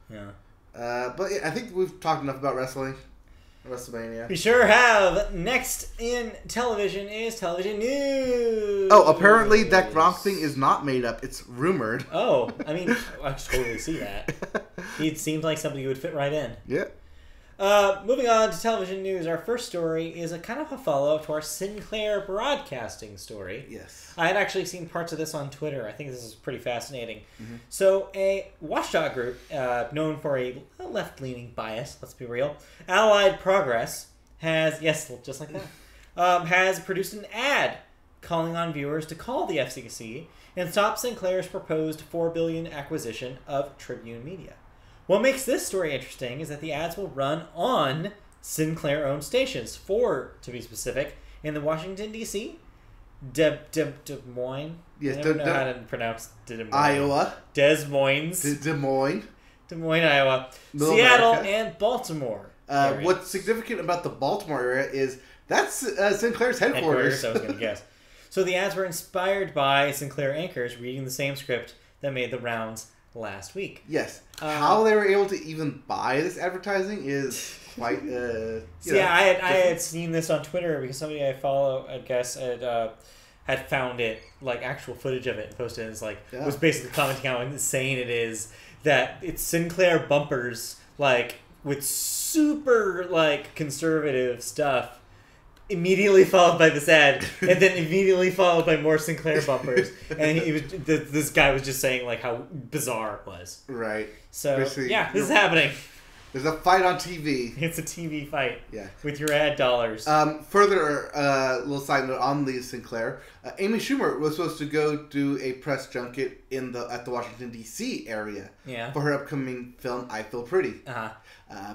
Yeah. But yeah, I think we've talked enough about wrestling. WrestleMania. We sure have. Next in television is television news. Oh, apparently that Gronk thing is not made up. It's rumored. Oh, I mean, I totally see that. He seems like somebody who would fit right in. Yeah. Moving on to television news, our first story is a kind of a follow-up to our Sinclair Broadcasting story. Yes. I had actually seen parts of this on Twitter. I think this is pretty fascinating. Mm-hmm. So, a watchdog group known for a left-leaning bias, let's be real, Allied Progress, has, yes, just like that, has produced an ad calling on viewers to call the FCC and stop Sinclair's proposed $4 billion acquisition of Tribune Media. What makes this story interesting is that the ads will run on Sinclair-owned stations, 4 to be specific, in the Washington, D.C., Des Moines. Yes, I never know how to pronounce Des Moines. Iowa. Des Moines. Des Moines. Des Moines, Iowa. Middle Seattle America. and Baltimore. What's significant about the Baltimore area is that's Sinclair's headquarters. I was going to guess. So the ads were inspired by Sinclair anchors reading the same script that made the rounds last week. Yes. How they were able to even buy this advertising is quite, I had seen this on Twitter because somebody I follow, I guess, had found it, like, actual footage of it and posted it. It's like, was basically commenting how insane it is that it's Sinclair bumpers, like, with super, like, conservative stuff, immediately followed by this ad, and then immediately followed by more Sinclair bumpers. And this guy was just saying, like, how bizarre it was. Right. So, yeah, this is happening. There's a fight on TV. It's a TV fight. Yeah. With your ad dollars. Further, little side note on Lee Sinclair. Amy Schumer was supposed to go do a press junket at the Washington, D.C. area for her upcoming film, I Feel Pretty. Uh-huh.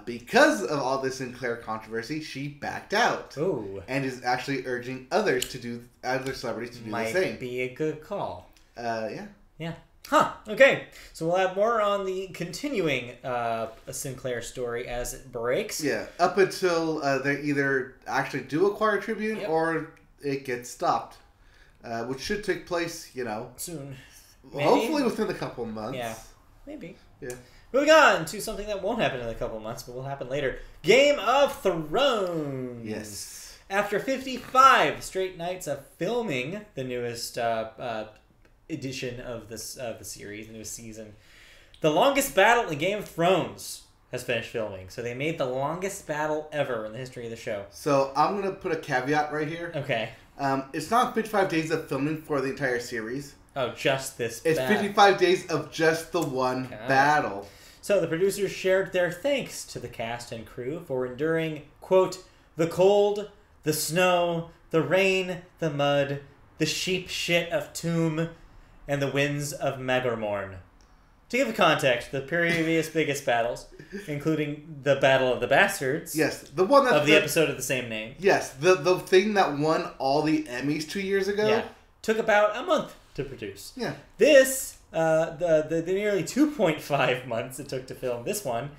Because of all this Sinclair controversy, she backed out. Ooh. And is actually urging other celebrities to do the same. Might be a good call. Yeah. Yeah. Huh. Okay. So we'll have more on the continuing Sinclair story as it breaks. Yeah. Up until they either actually do acquire Tribune or it gets stopped. Which should take place, soon. Hopefully within a couple of months. Yeah. Maybe. Yeah. Moving on to something that won't happen in a couple of months, but will happen later. Game of Thrones. Yes. After 55 straight nights of filming the newest edition of the series, the newest season, the longest battle in Game of Thrones has finished filming. So they made the longest battle ever in the history of the show. So I'm going to put a caveat right here. Okay. It's not 55 days of filming for the entire series. Oh, just this It's 55 days of just the one battle. So the producers shared their thanks to the cast and crew for enduring, quote, the cold, the snow, the rain, the mud, the sheep shit of Tomb, and the winds of Megarmorn. To give a context, the previous biggest battles, including the Battle of the Bastards, yes, the one that of the episode of the same name. Yes, the thing that won all the Emmys 2 years ago. Took about a month to produce. Yeah. This, the nearly 2.5 months it took to film this one,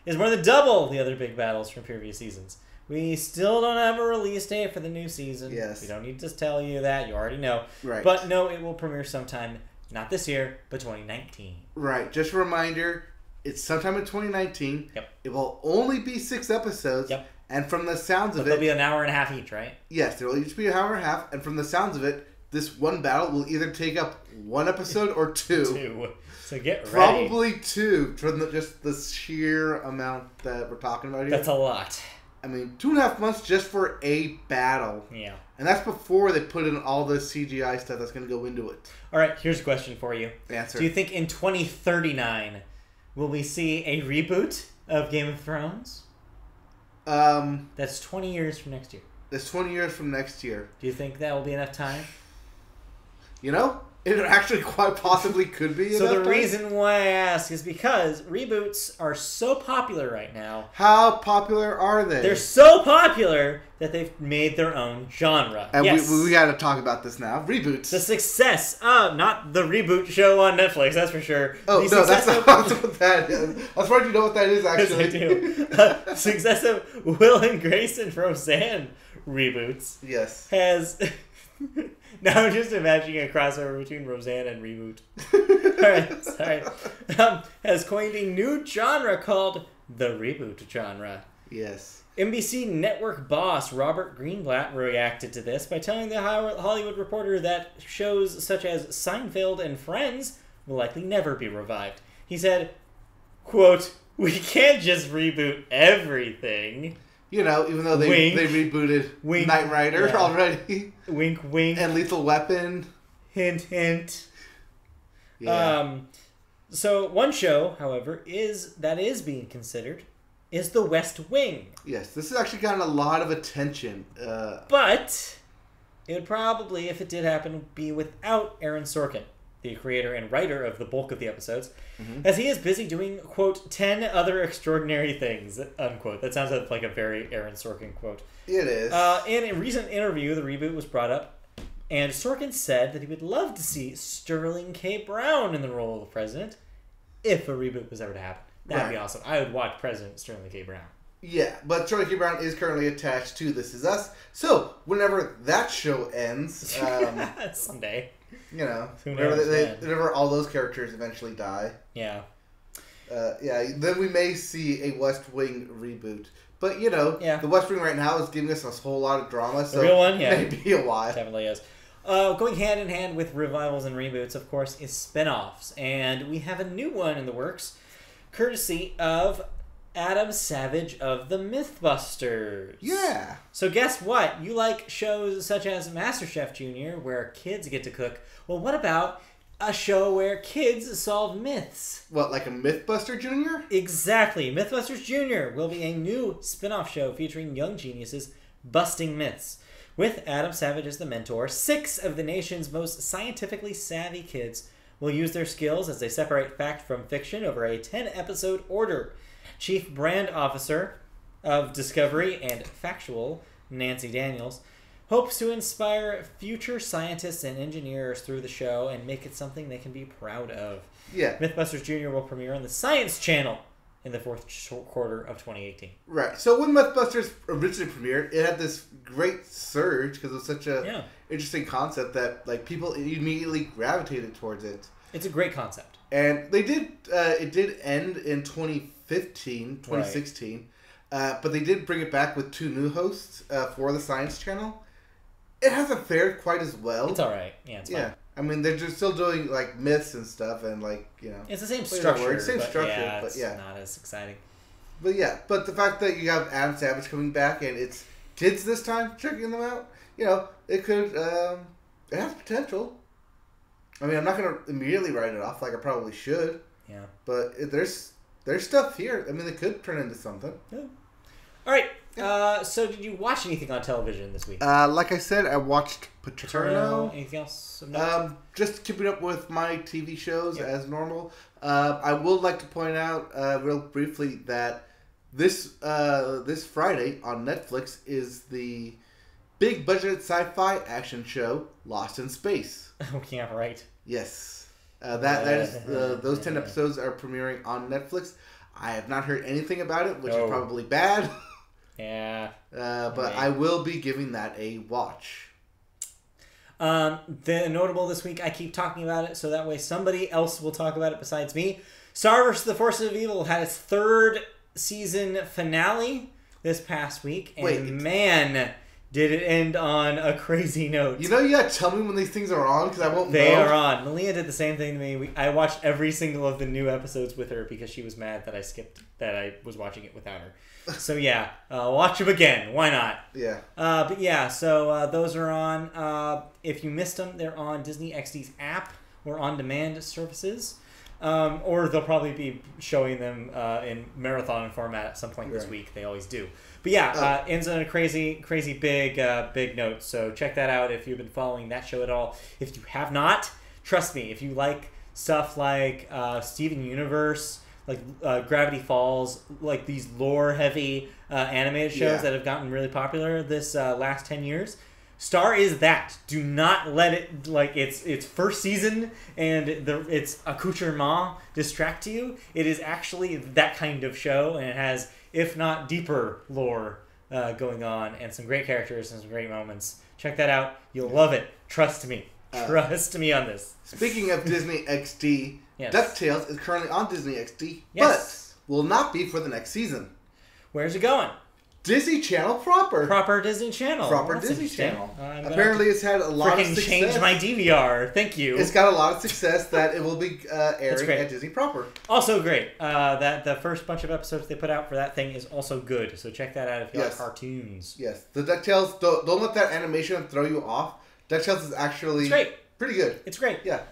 is more than double the other big battles from previous seasons. We still don't have a release date for the new season. Yes. We don't need to tell you that. You already know. Right. But no, it will premiere sometime, not this year, but 2019. Right. Just a reminder, it's sometime in 2019. Yep. It will only be 6 episodes. Yep. And from the sounds of it... They'll be an hour and a half each, right? Yes, there will each be an hour and a half. And from the sounds of it, this one battle will either take up 1 episode or 2. So get ready. Probably 2, from just the sheer amount that we're talking about here. That's a lot. I mean, 2.5 months just for a battle. Yeah. And that's before they put in all the CGI stuff that's going to go into it. All right, here's a question for you. Answer. Do you think in 2039 will we see a reboot of Game of Thrones? That's 20 years from next year. That's 20 years from next year. Do you think that will be enough time? You know? It actually quite possibly could be. So the reason why I ask is because reboots are so popular right now. How popular are they? They're so popular that they've made their own genre. And we got to talk about this now. Reboots. The success of, not the reboot show on Netflix, that's for sure. Oh, no, that's not what that is. I was afraid you know what that is, actually. Yes, I do. Success of Will and Grace and Roseanne reboots. Yes. Has... Now I'm just imagining a crossover between Roseanne and Reboot. Alright, sorry. Has coined a new genre called the reboot genre. Yes. NBC network boss Robert Greenblatt reacted to this by telling the Hollywood Reporter that shows such as Seinfeld and Friends will likely never be revived. He said, quote, "We can't just reboot everything." You know, even though they rebooted Knight Rider already. Wink, wink. And Lethal Weapon. Hint, hint. Yeah. So one show, however, is being considered is The West Wing. Yes, this has actually gotten a lot of attention. But it would probably, if it did happen, be without Aaron Sorkin, the creator and writer of the bulk of the episodes, as he is busy doing, quote, 10 other extraordinary things, unquote. That sounds like a very Aaron Sorkin quote. It is. In a recent interview, the reboot was brought up, and Sorkin said that he would love to see Sterling K. Brown in the role of the president if a reboot was ever to happen. That'd be awesome. I would watch President Sterling K. Brown. Yeah, but Sterling K. Brown is currently attached to This Is Us, so whenever that show ends... someday. You know, whenever all those characters eventually die. Yeah. Then we may see a West Wing reboot. But, you know, the West Wing right now is giving us a whole lot of drama, so the real one, it may be a while. Definitely is. Going hand in hand with revivals and reboots, of course, is spin-offs. And we have a new one in the works, courtesy of Adam Savage of the Mythbusters. Yeah. So guess what? You like shows such as MasterChef Junior, where kids get to cook. Well, what about a show where kids solve myths? What, like a Mythbuster Junior? Exactly. Mythbusters Junior will be a new spin-off show featuring young geniuses busting myths. With Adam Savage as the mentor, 6 of the nation's most scientifically savvy kids will use their skills as they separate fact from fiction over a 10-episode order. Chief Brand Officer of Discovery and Factual, Nancy Daniels, hopes to inspire future scientists and engineers through the show and make it something they can be proud of. Yeah. Mythbusters Jr. will premiere on the Science Channel in the fourth quarter of 2018. Right. So when Mythbusters originally premiered, it had this great surge because it was such a interesting concept that like people immediately gravitated towards it. It's a great concept. And they did. It did end in 2016, but they did bring it back with 2 new hosts for the Science Channel. It hasn't fared quite as well. It's all right. Yeah, it's fine. I mean, they're just still doing like myths and stuff, and like it's the same structure. Same structure, it's not as exciting. But the fact that you have Adam Savage coming back and it's kids this time checking them out, it could. It has potential. I mean, I'm not gonna immediately write it off like I probably should. Yeah. But there's stuff here. I mean, it could turn into something. Yeah. All right. So did you watch anything on television this week? Like I said, I watched Paterno. Anything else? Just keeping up with my TV shows as normal. I would like to point out real briefly that this Friday on Netflix is the big budget sci-fi action show Lost in Space. Oh yeah, right. Yes, that is those 10 episodes are premiering on Netflix. I have not heard anything about it, which is probably bad. Yeah. But I will be giving that a watch. The notable this week, I keep talking about it so that way somebody else will talk about it besides me. Star vs. the Forces of Evil had its 3rd season finale this past week. And man, did it end on a crazy note. You gotta tell me when these things are on because I won't know. They are on. Malia did the same thing to me. I watched every single of the new episodes with her because she was mad that I was watching it without her. So watch them again. Why not? Yeah. So those are on. If you missed them, they're on Disney XD's app or on-demand services. Or they'll probably be showing them in marathon format at some point this week. They always do. But yeah, ends on a crazy big note. So check that out if you've been following that show at all. If you have not, trust me, if you like stuff like Steven Universe, like Gravity Falls, like these lore-heavy animated shows that have gotten really popular this last 10 years, Star is that. Do not let it, like, its first season and its accoutrement distract you. It is actually that kind of show, and it has, if not deeper, lore going on, and some great characters and some great moments. Check that out. You'll love it. Trust me. Trust me on this. Speaking of Disney XD, DuckTales is currently on Disney XD, but will not be for the next season. Where's it going? Disney Channel proper. Proper Disney Channel. Proper Disney Channel. Apparently it's had a lot of success. Change my DVR. Thank you. It's got a lot of success that it will be airing at Disney proper. Also great. That the first bunch of episodes they put out for that thing is also good. So check that out if you like cartoons. Yes. The DuckTales, don't let that animation throw you off. DuckTales is actually pretty good. It's great. Yeah.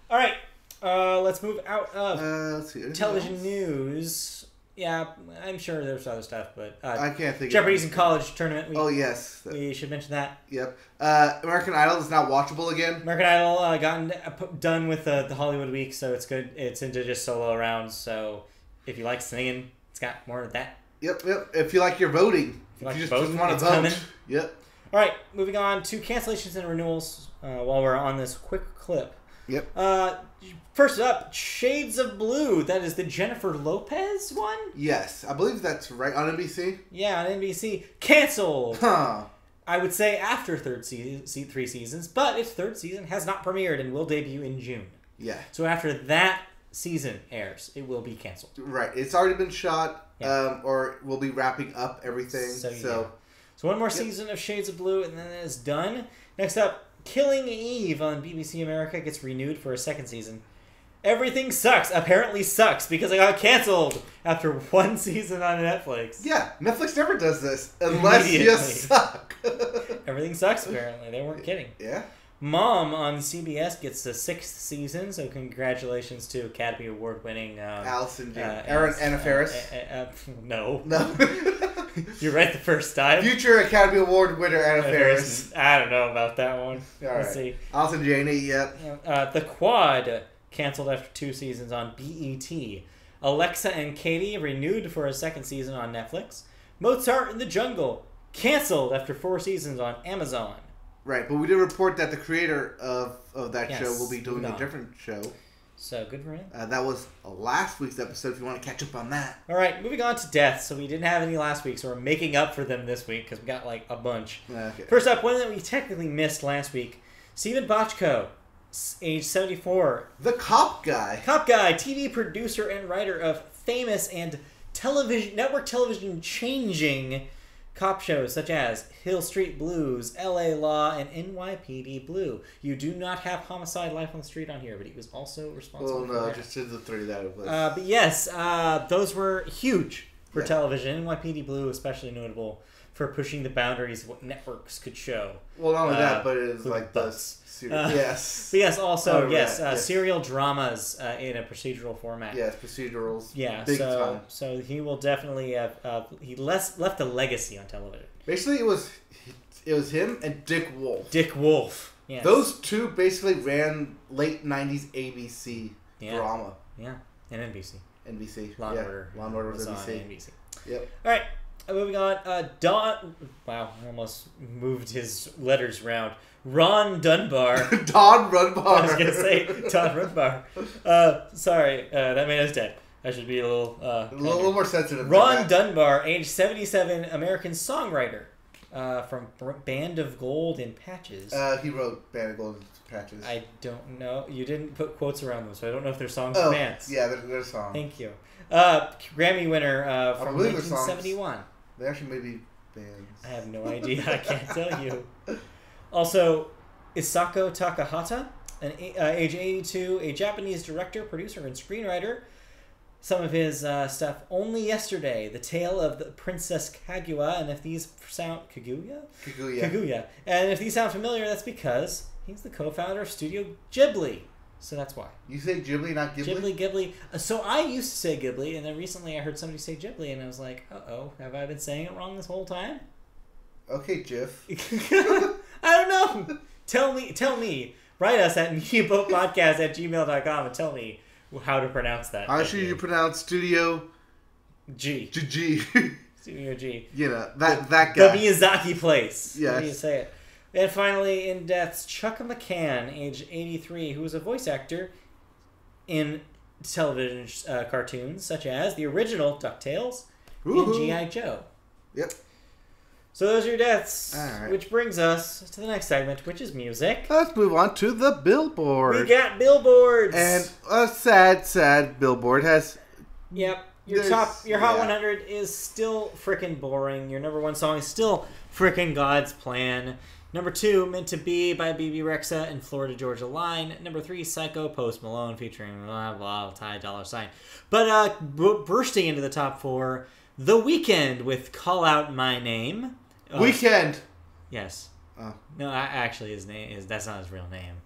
All right. Let's move out of television news. Yeah, I'm sure there's other stuff, but I can't think. Jeopardy's in college tournament. Yes, we should mention that. Yep. American Idol is now watchable again. American Idol done with the Hollywood week, so it's good. It's into just solo rounds. So if you like singing, it's got more of that. Yep. If you like your voting, if you just want to vote. Coming. Yep. All right, moving on to cancellations and renewals. While we're on this quick clip. Yep. First up, Shades of Blue. That is the Jennifer Lopez one? Yes, I believe that's right on NBC. Yeah, on NBC. Canceled. Huh. I would say after 3 seasons, but its third season has not premiered and will debut in June. Yeah. So after that season airs, it will be canceled. Right. It's already been shot, or we'll be wrapping up everything. So one more season of Shades of Blue, and then it's done. Next up, Killing Eve on BBC America gets renewed for a second season. Everything sucks. Apparently sucks because it got canceled after one season on Netflix. Yeah, Netflix never does this unless you suck. Everything sucks, apparently. They weren't kidding. Yeah. Mom on CBS gets the 6th season, so congratulations to Academy Award winning Allison Janney. Anna Faris. No. You're right the first time. Future Academy Award winner Anna Faris. I don't know about that one. Let's see. Allison Janney, yep. The Quad canceled after 2 seasons on BET. Alexa and Katie renewed for a second season on Netflix. Mozart in the Jungle canceled after 4 seasons on Amazon. Right, but we did report that the creator of that show will be doing a different show. So, good for him. That was last week's episode, if you want to catch up on that. All right, moving on to deaths. So, we didn't have any last week, so we're making up for them this week, because we got, like, a bunch. Okay. First up, one that we technically missed last week. Stephen Bochco, age 74. The Cop Guy. Cop Guy, TV producer and writer of famous and network television changing cop shows such as Hill Street Blues, LA Law, and NYPD Blue. You do not have Homicide: Life on the Street on here, but he was also responsible for that. Just did the 3 that it was. But yes, those were huge for television. NYPD Blue especially notable for pushing the boundaries of what networks could show. Well, not only that, but it is like butts. Yes. But yes, also, serial dramas in a procedural format. Yes, procedurals. Yeah, big time. So he will definitely have, he left a legacy on television. Basically, it was him and Dick Wolf. Dick Wolf. Yes. Those two basically ran late 90s ABC drama. Yeah, and NBC. Law and Order. Law and Order was NBC. Yep. All right. Moving on, wow, I almost moved his letters around. Ron Dunbar. Don Runbar. I was going to say Don Runbar. Sorry, that man is dead. I should be a little more sensitive. Ron Dunbar, age 77, American songwriter from Band of Gold and Patches. He wrote Band of Gold and Patches. I don't know. You didn't put quotes around them, so I don't know if they're songs or bands. Yeah, they're songs. Thank you. Grammy winner from 1971. They actually may be bands. I have no idea. I can't tell you. Also, Isako Takahata, age 82, a Japanese director, producer, and screenwriter. Some of his stuff: Only Yesterday, The Tale of the Princess Kaguya, and if these sound Kaguya, and if these sound familiar, that's because he's the co-founder of Studio Ghibli. So that's why. You say Ghibli, not Ghibli? Ghibli. So I used to say Ghibli, and then recently I heard somebody say Ghibli, and I was like, uh-oh, have I been saying it wrong this whole time? Okay, Jiff. I don't know. Tell me. Write us at mediaboatpodcast@gmail.com and tell me how to pronounce that. How should you pronounce Studio G? G. Studio G. You know, that guy. The Miyazaki place. Yes. How do you say it? And finally, in deaths, Chuck McCann, age 83, who was a voice actor in television cartoons such as the original DuckTales and G.I. Joe. Yep. So those are your deaths, right. Which brings us to the next segment, which is music. Let's move on to the billboard. We got billboards! And a sad billboard has... Yep. Your Hot 100 is still frickin' boring. Your number one song is still frickin' God's Plan. Number 2, Meant to Be by BB Rexa and Florida Georgia Line. Number 3, Psycho, Post Malone featuring blah blah Ty Dolla $sign. But bursting into the top 4, The Weeknd with Call Out My Name. Weekend. Yes. Oh. No, actually that's not his real name.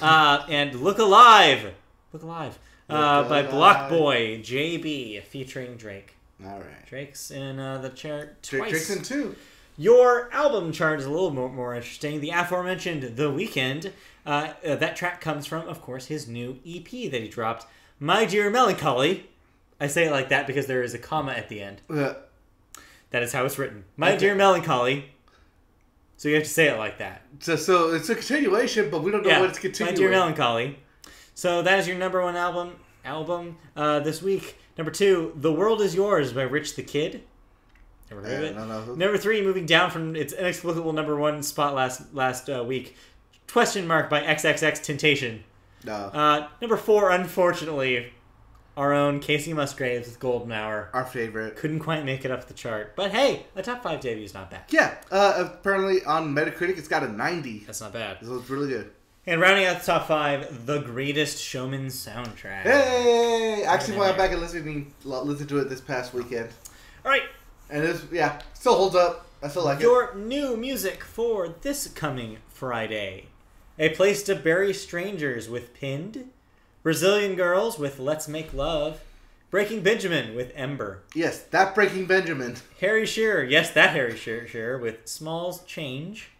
And Look Alive. By Block Boy JB featuring Drake. All right. Drake's in the chart twice. Drake's in 2. Your album chart is a little more interesting. The aforementioned The Weeknd. That track comes from, of course, his new EP that he dropped, My Dear Melancholy. I say it like that because there is a comma at the end. That is how it's written. My Dear Melancholy. So you have to say it like that. So it's a continuation, but we don't know what it's continuing. My Dear Melancholy. So that is your number 1 album this week. Number 2, The World Is Yours by Rich the Kid. Never heard of it. No. Number 3, moving down from its inexplicable number 1 spot last week. Question Mark by XXX Temptation. No. Number 4, unfortunately, our own Casey Musgraves with Golden Hour. Our favorite. Couldn't quite make it up the chart. But hey, a top 5 debut is not bad. Yeah. Apparently on Metacritic it's got a 90. That's not bad. So it's really good. And rounding out the top 5, The Greatest Showman soundtrack. Hey! Actually went back and listened to it this past weekend. Alright. And it's, still holds up. I still like Your new music for this coming Friday. A Place to Bury Strangers with Pinned. Brazilian Girls with Let's Make Love. Breaking Benjamin with Ember. Yes, that Breaking Benjamin. Harry Shearer. Yes, that Harry Shearer with Smalls Change.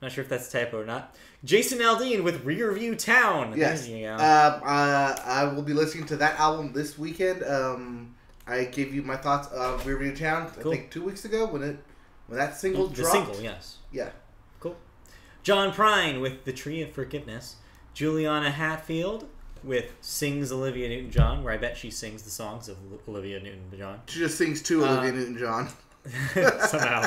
Not sure if that's a typo or not. Jason Aldean with Rearview Town. Yes. There you go. I will be listening to that album this weekend. I gave you my thoughts of Rearview Town, cool. I think 2 weeks ago when that single dropped. The single, yes. Yeah. Cool. John Prine with The Tree of Forgiveness. Juliana Hatfield with Sings Olivia Newton-John, where I bet she sings the songs of Olivia Newton-John. She just sings to Olivia Newton-John. Somehow.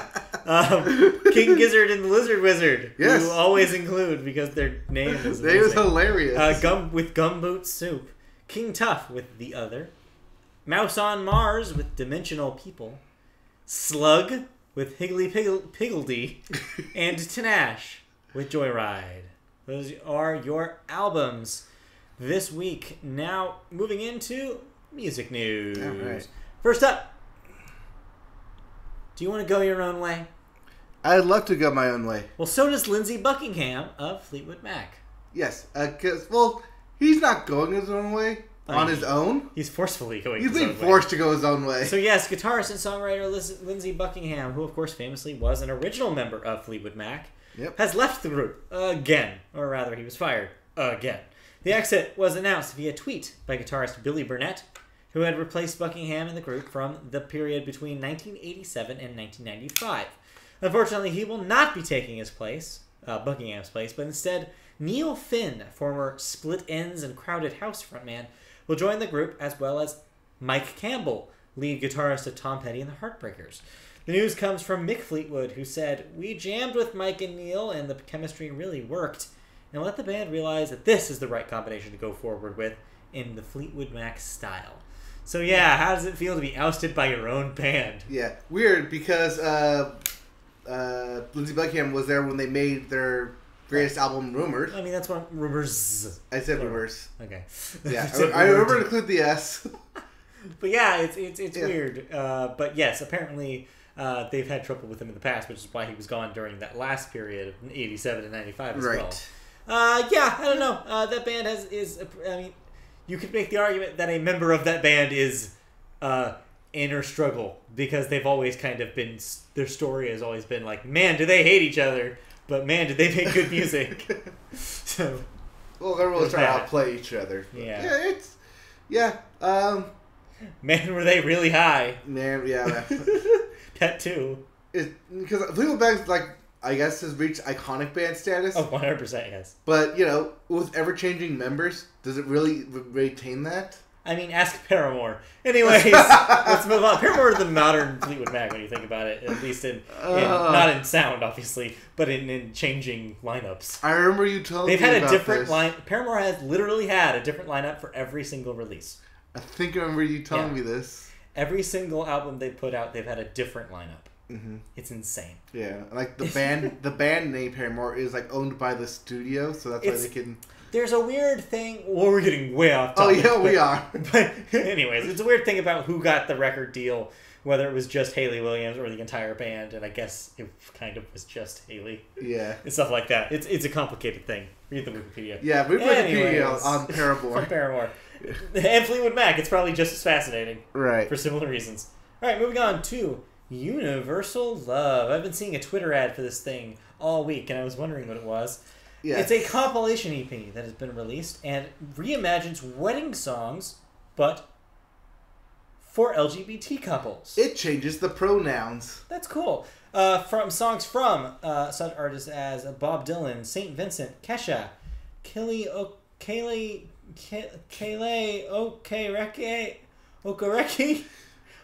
King Gizzard and the Lizard Wizard. Yes. Who always include because their name is amazing. They was hilarious. With Gumboot Soup. King Tough with The Other. Mouse on Mars with Dimensional People. Slug with Higgly Piggledy. And Tanash with Joyride. Those are your albums this week. Now, moving into music news. All right. First up, do you want to go your own way? I'd love to go my own way. Well, so does Lindsey Buckingham of Fleetwood Mac. Yes, because, he's not going his own way on his own. He's forcefully going his own way. He's being forced to go his own way. So yes, guitarist and songwriter Lindsey Buckingham, who of course famously was an original member of Fleetwood Mac, has left the group again. Or rather, he was fired again. The exit was announced via tweet by guitarist Billy Burnett, who had replaced Buckingham in the group from the period between 1987 and 1995. Unfortunately, he will not be taking his place, Buckingham's place, but instead Neil Finn, former Split Enz and Crowded House frontman, will join the group, as well as Mike Campbell, lead guitarist of Tom Petty and the Heartbreakers. The news comes from Mick Fleetwood, who said, "We jammed with Mike and Neil, and the chemistry really worked, and let the band realize that this is the right combination to go forward with in the Fleetwood Mac style." So yeah, how does it feel to be ousted by your own band? Yeah, weird, because Lindsey Buckingham was there when they made their greatest album, Rumored. I mean, that's what Rumors. I said Rumors. Okay. Yeah, I remember to include the S. But yeah, it's weird. But yes, apparently they've had trouble with him in the past, which is why he was gone during that last period of 87 and 95 as well. Yeah, I don't know. That band I mean, you could make the argument that a member of that band is inner struggle, because they've always kind of been, their story has always been like, man, do they hate each other, but man, did they make good music. So, well, they're really trying to outplay each other. Yeah. Man, were they really high. Man, yeah. That too. Because Fleetwood Mac, like, I guess, has reached iconic band status. Oh, 100%, yes. But, you know, with ever-changing members, does it really retain that? I mean, ask Paramore. Anyways, let's move on. Paramore is the modern Fleetwood Mac when you think about it, at least in not in sound, obviously, but in changing lineups. I remember you told me about this. They've had a different line. Paramore has literally had a different lineup for every single release. I think I remember you telling me this. Every single album they put out, they've had a different lineup. Mm-hmm. It's insane. Yeah, like the band name Paramore is like owned by the studio, so that's why they can. There's a weird thing. Well, we're getting way off topic. Oh yeah, we are. But anyways, it's a weird thing about who got the record deal, whether it was just Hayley Williams or the entire band, and I guess it kind of was just Hayley. Yeah, and stuff like that. It's a complicated thing. Read the Wikipedia. Yeah, read Wikipedia on Paramore. From Paramore. And Fleetwood Mac. It's probably just as fascinating. Right. For similar reasons. All right, moving on to Universal Love. I've been seeing a Twitter ad for this thing all week, and I was wondering what it was. Yes. It's a compilation EP that has been released and reimagines wedding songs, but for LGBT couples. It changes the pronouns. That's cool. From songs from such artists as Bob Dylan, St. Vincent, Kesha, Kaylee Okereke.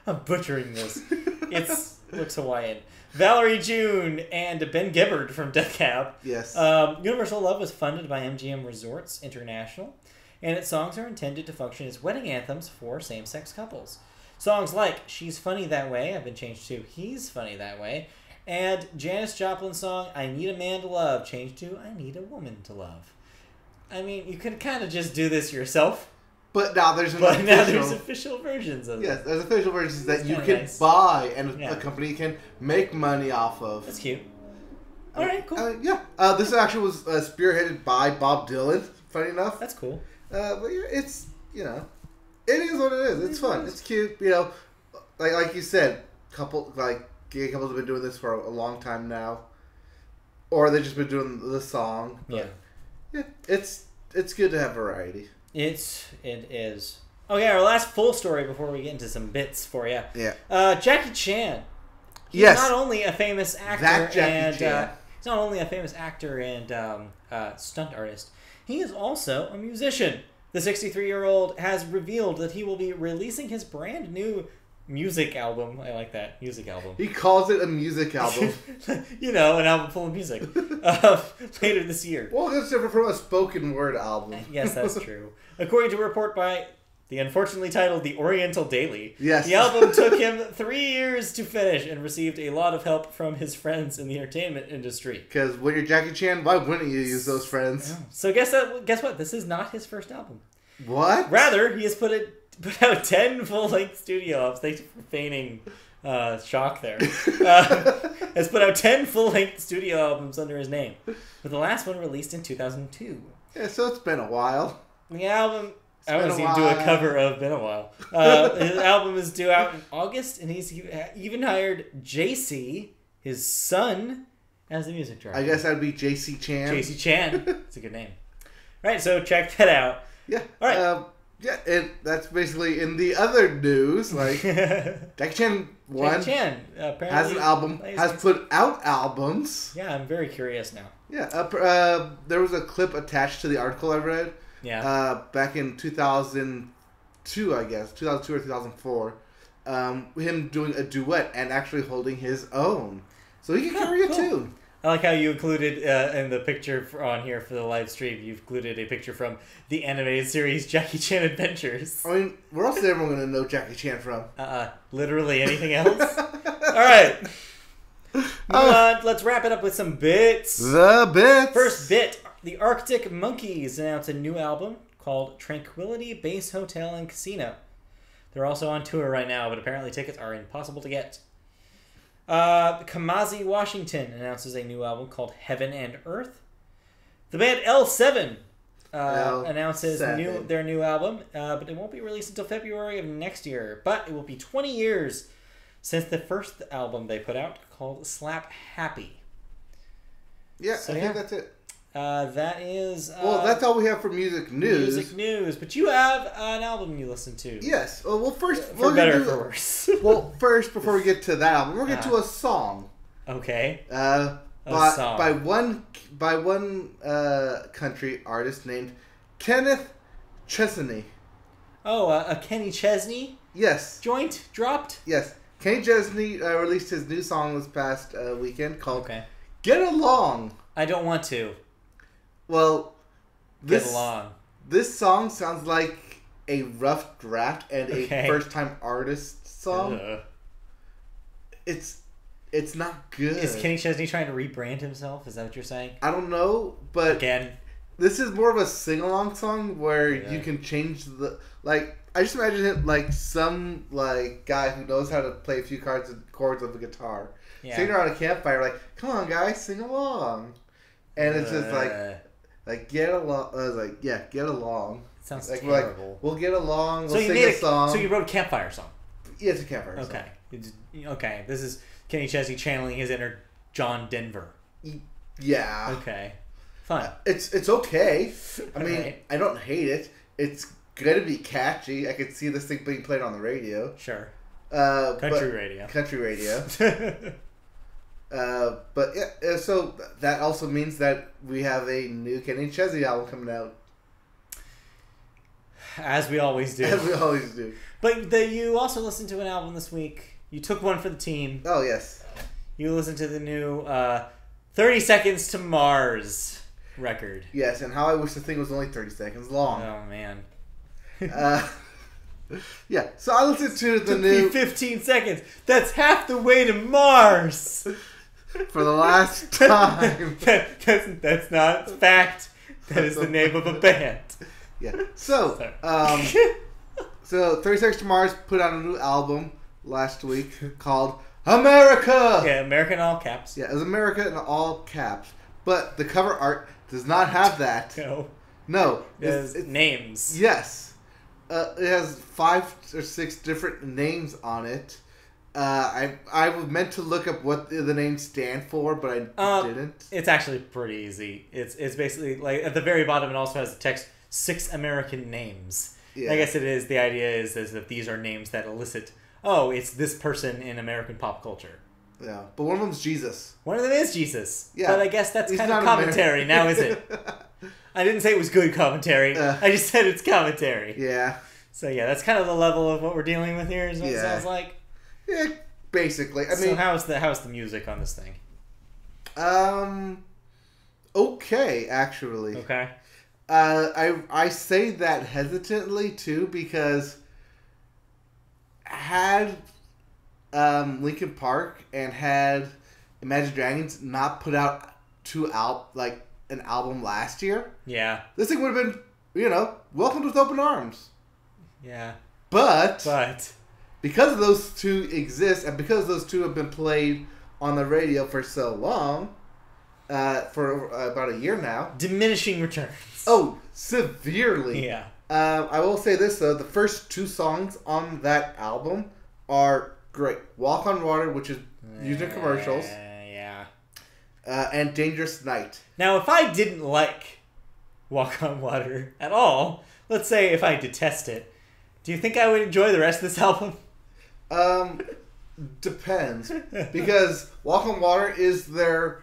I'm butchering this. It looks Hawaiian. Valerie June and Ben Gibbard from Death Cab. Yes. Universal Love was funded by MGM Resorts International, and its songs are intended to function as wedding anthems for same-sex couples. Songs like She's Funny That Way have been changed to He's Funny That Way, and Janis Joplin's song I Need a Man to Love changed to I Need a Woman to Love. I mean, you could kind of just do this yourself. But now there's official versions of it. Yes, there's official versions that you can buy and a company can make money off of. That's cute. All right, cool. This actually was spearheaded by Bob Dylan, funny enough. That's cool. But it's, you know, it is what it is. It's fun. It's cute. You know, like you said, gay couples have been doing this for a long time now. Or they've just been doing the song. But yeah, it's good to have variety. It is. Oh yeah, our last full story before we get into some bits for you. Yeah. Jackie Chan. He's not only a famous actor he's not only a famous actor and stunt artist. He is also a musician. The 63-year-old has revealed that he will be releasing his brand new music album. I like that. Music album. He calls it a music album. You know, an album full of music. Later this year. Well, it's different from a spoken word album. Yes, that's true. According to a report by the unfortunately titled The Oriental Daily, yes. The album took him 3 years to finish and received a lot of help from his friends in the entertainment industry. Because when you're Jackie Chan, why wouldn't you use those friends? So guess what? This is not his first album. What? Rather, he has put out 10 full-length studio albums. Thanks for feigning shock there. Has put out 10 full-length studio albums under his name, with the last one released in 2002. Yeah, so it's been a while. The album... I want to see him do a cover of Been a While. His album is due out in August, and he's even hired JC, his son, as the music director. I guess that'd be JC Chan. JC Chan. It's a good name. Right, so check that out. Yeah. All right. That's basically in the other news. Like Jackie Chan has an album, has put out albums. Yeah, I'm very curious now. Yeah, there was a clip attached to the article I read. Yeah. Back in 2002, I guess 2002 or 2004, him doing a duet and actually holding his own, so he can carry a tune. I like how you included in the picture on here for the live stream. You've included a picture from the animated series Jackie Chan Adventures. I mean, where else is everyone going to know Jackie Chan from? Literally anything else? All right. Let's wrap it up with some bits. The bits. First bit. The Arctic Monkeys announced a new album called Tranquility Base Hotel and Casino. They're also on tour right now, but apparently tickets are impossible to get. Kamasi Washington announces a new album called Heaven and Earth. The band L7 announces their new album, but it won't be released until February of next year. But it will be 20 years since the first album they put out, called Slap Happy. Yeah, so, I think that's it. That is... that's all we have for music news. Music news. But you have an album you listen to. Yes. Well, first... For better or for worse. Well, first, before we get to that album, we're going to get to a song. Okay. By one country artist named Kenneth Chesney. Oh, a Kenny Chesney? Yes. Joint dropped? Yes. Kenny Chesney released his new song this past weekend called Get Along. I don't want to. Well, Get Along. This song sounds like a rough draft and a first-time artist song. It's not good. Is Kenny Chesney trying to rebrand himself? Is that what you're saying? I don't know, but... Again? This is more of a sing-along song where you can change the... Like, I just imagine it like some like guy who knows how to play a few chords of a guitar. Yeah. Sitting around a campfire like, come on guys, sing along. And it's just like get along. I was like, yeah, get along. It sounds like, terrible. We'll get along, we'll sing a song. So you wrote a campfire song? Yeah, it's a campfire song. Okay, this is Kenny Chesney channeling his inner John Denver. Yeah. Okay. Fine. It's okay. I mean, I don't hate it. It's gonna be catchy. I could see this thing being played on the radio. Sure. Country radio. But yeah, so that also means that we have a new Kenny Chesney album coming out. As we always do. As we always do. But you also listened to an album this week. You took one for the team. Oh, yes. You listened to the new 30 Seconds to Mars record. Yes, and how I wish the thing was only 30 seconds long. Oh, man. Yeah, so I listened to the Took new... me 15 seconds. That's half the way to Mars. For the last time. That's not fact. That is the name of a band. Yeah. So 30 Seconds to Mars put out a new album last week called America. Yeah, America in all caps. Yeah, it was America in all caps. But the cover art does not have that. No. It's names. Yes. It has 5 or 6 different names on it. I was meant to look up what the names stand for, but I didn't. It's actually pretty easy. It's basically like at the very bottom it also has the text 6 American names. Yeah. I guess it is. The idea is that these are names that elicit, oh, it's this person in American pop culture. Yeah, but one of them's Jesus. One of them is Jesus. Yeah, but I guess that's kind of commentary now, is it? I didn't say it was good commentary. I just said it's commentary. Yeah. So yeah, that's kind of the level of what we're dealing with here. Is what it sounds like. Yeah, basically. I mean, how's the music on this thing? Okay, actually. Okay. I say that hesitantly too because had Linkin Park and had Imagine Dragons not put out an album last year, this thing would have been, welcomed with open arms. Yeah. But because those two exist and because those two have been played on the radio for so long, for about a year now, diminishing returns. Oh, severely. Yeah. I will say this though: the first 2 songs on that album are great. "Walk on Water," which is used in commercials. Yeah. And "Dangerous Night." Now, if I didn't like "Walk on Water" at all, let's say if I detest it, do you think I would enjoy the rest of this album? Depends. Because "Walk on Water" is their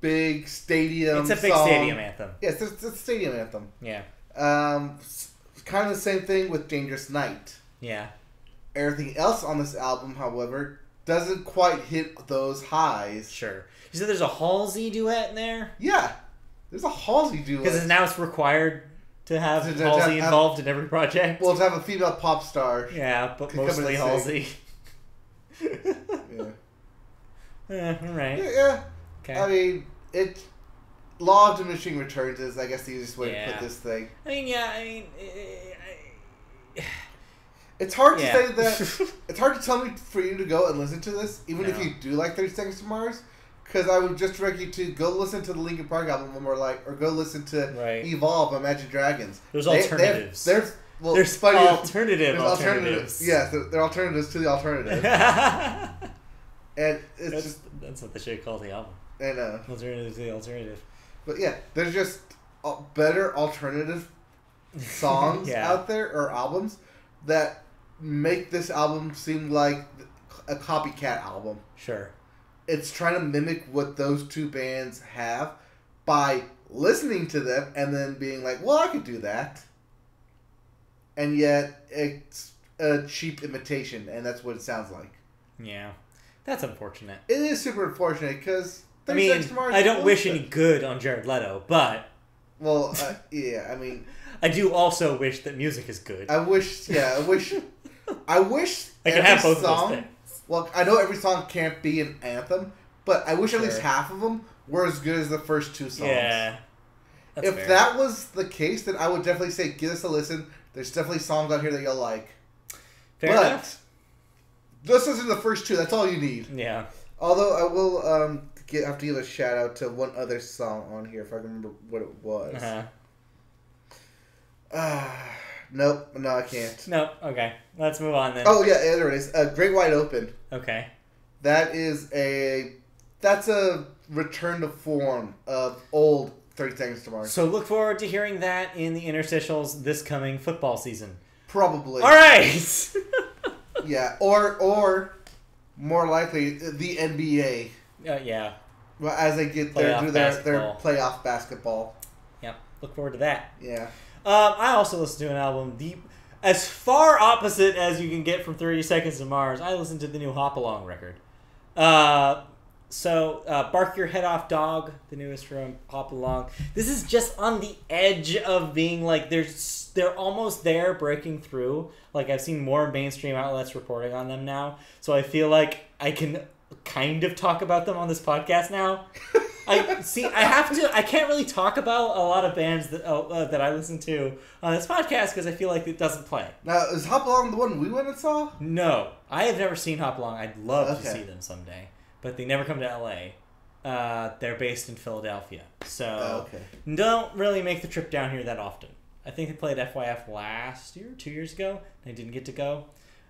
big stadium It's a big song. Stadium anthem. Yes, it's a stadium anthem. Yeah. Kind of the same thing with "Dangerous Night." Yeah. Everything else on this album, however, doesn't quite hit those highs. Sure. You said there's a Halsey duet in there? Yeah. There's a Halsey duet. Because now it's required to have Halsey involved in every project. Well, to have a female pop star. Yeah, but mostly Halsey. Yeah. All right. Yeah. Okay. I mean, law of diminishing returns is, I guess, the easiest way to put this thing. It's hard to say that. It's hard to tell me for you to go and listen to this, even if you do like 30 Seconds to Mars, Because I would just direct you to go listen to the Linkin Park album, or go listen to Evolve by Imagine Dragons. There's alternatives. There's alternatives. Yeah, they're alternatives to the alternative. And that's what they should call the album. I know. Alternative to the alternative. But yeah, there's just better alternative songs out there, or albums, that make this album seem like a copycat album. Sure. It's trying to mimic what those two bands have by listening to them and then being like, well, I could do that. And yet, it's a cheap imitation, and that's what it sounds like. Yeah. That's unfortunate. It is super unfortunate, because... I don't wish any good on Jared Leto, but... Well, yeah, I mean... I do also wish that music is good. I wish I can have both those things. Well, I know every song can't be an anthem, but I wish at least half of them were as good as the first two songs. Yeah. If fair. That was the case, then I would definitely say give us a listen. There's definitely songs on here that you'll like. Fair enough. Just listen to the first two. That's all you need. Yeah. Although I will have to give a shout out to one other song on here if I can remember what it was. Nope. No, I can't. Nope. Okay. Let's move on then. Oh, yeah, there it is. Great Wide Open. Okay. That's a return to form of old 30 Seconds to Mars. So look forward to hearing that in the interstitials this coming football season. Probably. All right. Yeah, or more likely the NBA. Yeah. Well, as they get their playoff basketball. Yep. Look forward to that. Yeah. I also listened to an album, as far opposite as you can get from 30 Seconds to Mars. I listened to the new Hop Along record. So Bark Your Head Off Dog, the newest from Hop Along. This is just on the edge of being like, they're almost there breaking through. Like, I've seen more mainstream outlets reporting on them now. So I feel like I can kind of talk about them on this podcast now. I can't really talk about a lot of bands that I listen to on this podcast because I feel like it doesn't play. Now, is Hop Along the one we went and saw? No. I have never seen Hop Along. I'd love to see them someday. But they never come to LA. They're based in Philadelphia. So don't really make the trip down here that often. I think they played FYF last year, 2 years ago. They didn't get to go.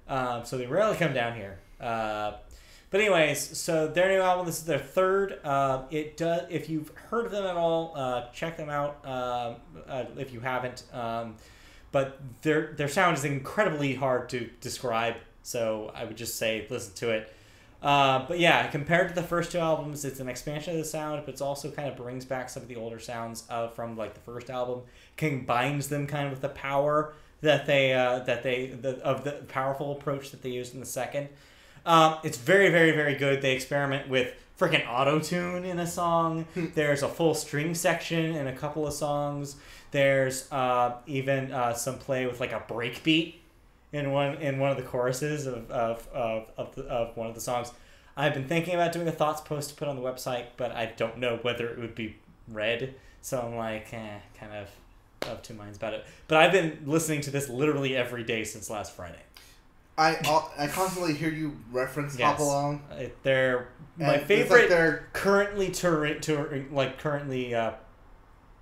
So they rarely come down here. But anyways, so their new album, this is their third. If you've heard of them at all, check them out if you haven't. But their sound is incredibly hard to describe, so I would just say listen to it. But yeah, compared to the first two albums, it's an expansion of the sound, but it also kind of brings back some of the older sounds from like the first album, combines them kind of with the power of the powerful approach that they used in the second. It's very, very, very good. They experiment with freaking auto-tune in a song. There's a full string section in a couple of songs. There's even some play with like a break beat in one of the choruses of one of the songs. I've been thinking about doing a thoughts post to put on the website, but I don't know whether it would be read. So I'm like, kind of two minds about it. But I've been listening to this literally every day since last Friday. I constantly hear you reference Hop Along. They're my favorite. Like currently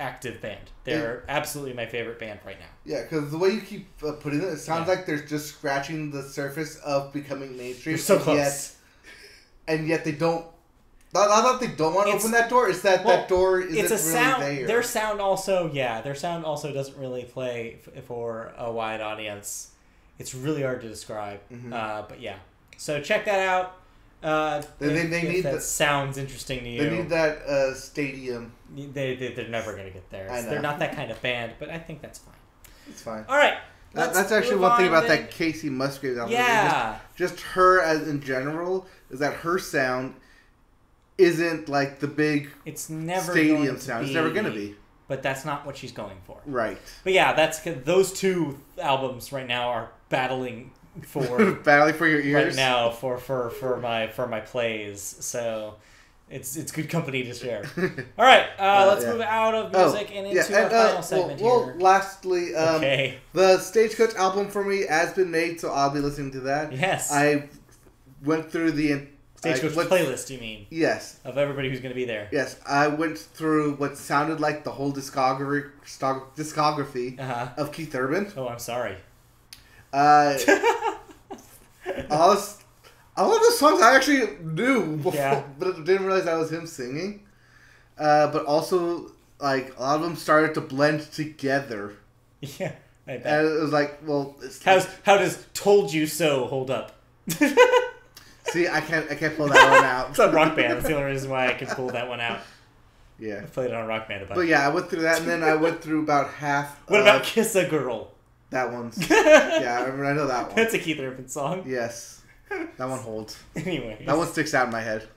active band. They're absolutely my favorite band right now. Yeah, because the way you keep putting it sounds like they're just scratching the surface of becoming mainstream. They're so close. And yet they don't. Not that they don't want to open that door. It's that door isn't it's a really sound, there. Their sound also doesn't really play for a wide audience. It's really hard to describe. Mm-hmm. But yeah. So check that out. They need that sounds interesting to you. They need that stadium. They're never going to get there. They're not that kind of band, but I think that's fine. It's fine. All right. That's actually one thing about that Casey Musgraves album. Yeah. Just her as in general is that her sound isn't like the big stadium sound. It's never going to be. But that's not what she's going for. Right. But yeah, those two albums right now are battling for your ears right now for my plays. So it's good company to share. All right, let's move out of music and into our final segment here. Lastly, the Stagecoach album for me has been made, so I'll be listening to that. Yes. I went through the Stagecoach playlist, you mean? Yes. Of everybody who's going to be there. Yes, I went through what sounded like the whole discography of Keith Urban. Oh, I'm sorry. All of the songs I actually knew before, but didn't realize that was him singing. But also, like, a lot of them started to blend together. Yeah, I bet. And it was like, well... How does Told You So hold up? See, I can't pull that one out. It's on Rock Band. That's the only reason why I can pull that one out. Yeah. I played it on Rock Band a bunch. But yeah, I went through that, and then I went through about half... What about Kiss a Girl? That one's... Yeah, I know that one. That's a Keith Urban song. Yes. That one holds. Anyway. That one sticks out in my head.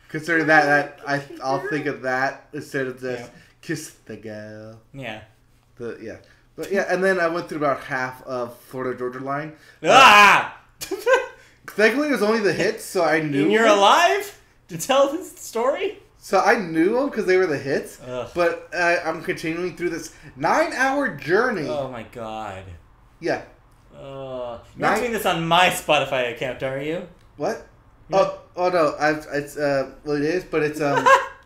Considering that I'll think of that instead of just Kiss the Girl. Yeah. But yeah, and then I went through about half of Florida Georgia Line. Thankfully, it was only the hits, so I knew. And you're alive to tell this story? So I knew them because they were the hits. Ugh. But I'm continuing through this 9-hour journey. Oh my god. Yeah. You're not doing this on my Spotify account, are you? What? Yeah. Oh no! It's well, it is, but it's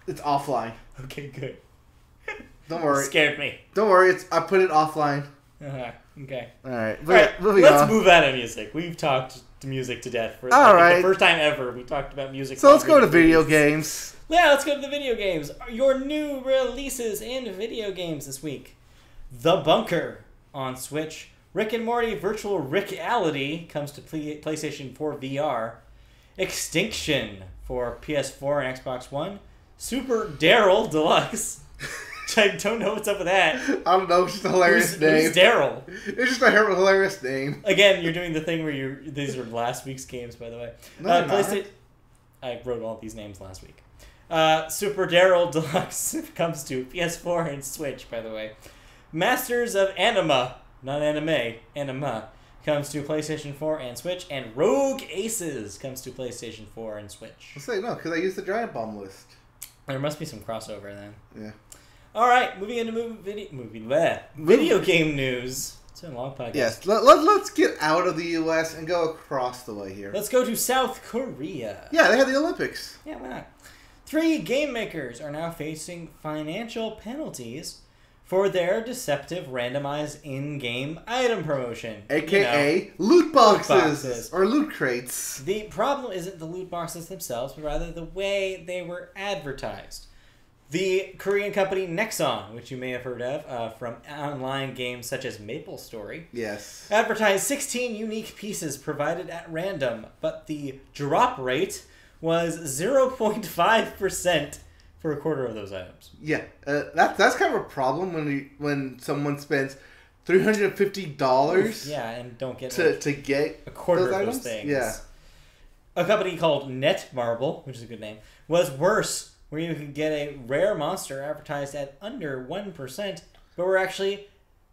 it's offline. Okay, good. Don't worry. Scared me. Don't worry. I put it offline. Okay. All right. All right. Let's move out of music. We've talked music to death for the first time ever. We talked about music. So let's go to video games. Yeah, let's go to the video games. Your new releases in video games this week: The Bunker on Switch. Rick and Morty Virtual Reality comes to PlayStation 4 VR. Extinction for PS4 and Xbox One. Super Daryl Deluxe. I don't know what's up with that. I don't know. It's just a hilarious name. Who's Daryl? It's just a hilarious name. Again, you're doing the thing where these are last week's games, by the way. No, I wrote all these names last week. Super Daryl Deluxe comes to PS4 and Switch, by the way. Masters of Anima, not anime, Anima, comes to PlayStation 4 and Switch. And Rogue Aces comes to PlayStation 4 and Switch. I'll say no, because I used the Giant Bomb list. There must be some crossover then. Yeah. All right, moving into video game news. It's been a long podcast. Yes, let's get out of the U.S. and go across the way here. Let's go to South Korea. Yeah, they had the Olympics. Yeah, why not? 3 game makers are now facing financial penalties for their deceptive randomized in-game item promotion. AKA loot boxes or loot crates. The problem isn't the loot boxes themselves, but rather the way they were advertised. The Korean company Nexon, which you may have heard of from online games such as MapleStory, yes, advertised 16 unique pieces provided at random, but the drop rate was 0.5% for a quarter of those items. Yeah, that's kind of a problem when someone spends $350. Yeah, and don't get to get a quarter those of items? those things. Yeah, a company called Netmarble, which is a good name, was worse. Where you could get a rare monster advertised at under 1%, but were actually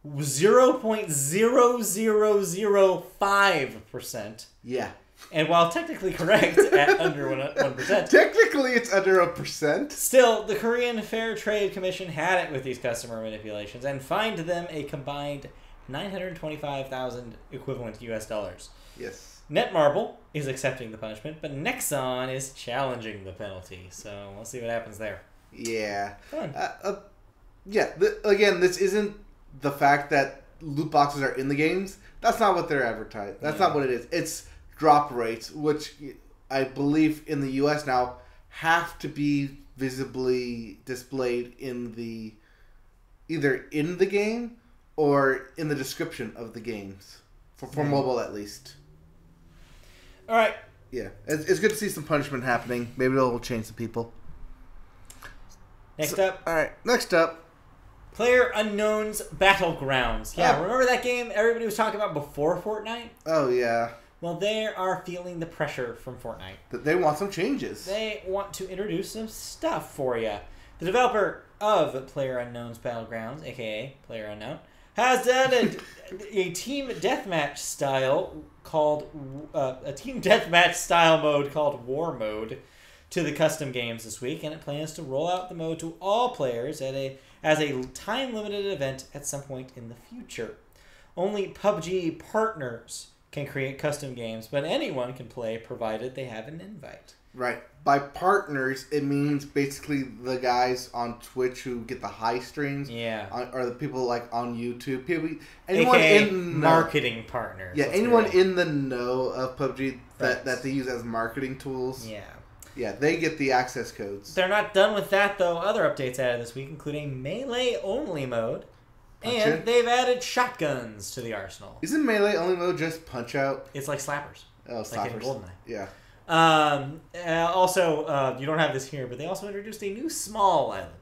0.0005%. Yeah. And while technically correct at under 1%... Technically it's under 1%. Still, the Korean Fair Trade Commission had it with these customer manipulations and fined them a combined $925,000 equivalent US dollars. Yes. Netmarble is accepting the punishment, but Nexon is challenging the penalty. So we'll see what happens there. Yeah. Fun. Again, this isn't the fact that loot boxes are in the games. That's not what they're advertised. That's not what it is. It's drop rates, which I believe in the U.S. now have to be visibly displayed in the either in the game or in the description of the games for mobile at least. All right. Yeah, it's good to see some punishment happening. Maybe it'll change some people. Next up. All right, next up. PlayerUnknown's Battlegrounds. Yeah, remember that game everybody was talking about before Fortnite? Oh, yeah. Well, they are feeling the pressure from Fortnite. They want some changes. They want to introduce some stuff for you. The developer of PlayerUnknown's Battlegrounds, a.k.a. PlayerUnknown, has added a team deathmatch style mode called War Mode to the custom games this week, and it plans to roll out the mode to all players as a time-limited event at some point in the future. Only PUBG partners can create custom games, but anyone can play provided they have an invite. Right. By partners, it means basically the guys on Twitch who get the high streams. Yeah. Or the people like on YouTube. Anyone AKA in marketing partners. Yeah, anyone in the know of PUBG that they use as marketing tools. Yeah. Yeah, they get the access codes. They're not done with that, though. Other updates added this week, including melee-only mode. And they've added shotguns to the arsenal. Isn't melee-only mode just punch-out? It's like slappers. Oh, slappers. Like in GoldenEye. Yeah. Also, you don't have this here, but they also introduced a new small island.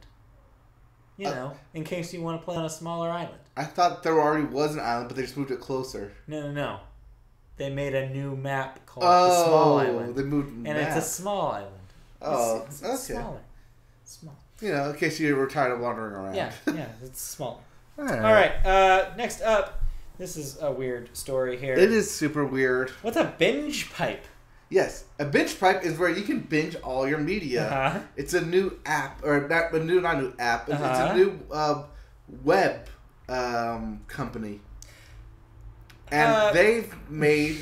You know, in case you want to play on a smaller island. I thought there already was an island, but they just moved it closer. No. They made a new map called the Small Island. They moved and it's a small island. It's okay. Smaller. Small. You know, in case you were tired of wandering around. Yeah, it's small. All right. Next up, this is a weird story here. It is super weird. What's a binge pipe? Yes, a binge pipe is where you can binge all your media. Uh-huh. It's a new app, or not a new app. It's a new web company, and they've made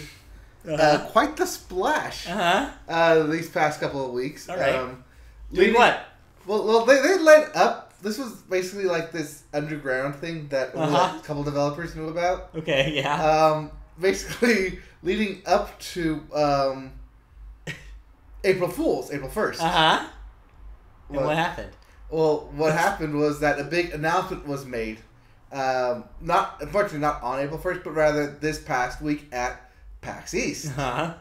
quite the splash these past couple of weeks. All right. Doing what? Well, they led up. This was basically like this underground thing that a couple developers knew about. Okay, yeah. Basically, leading up to April 1st. And what happened? Well, what happened was that a big announcement was made. Unfortunately, not on April 1st, but rather this past week at PAX East. I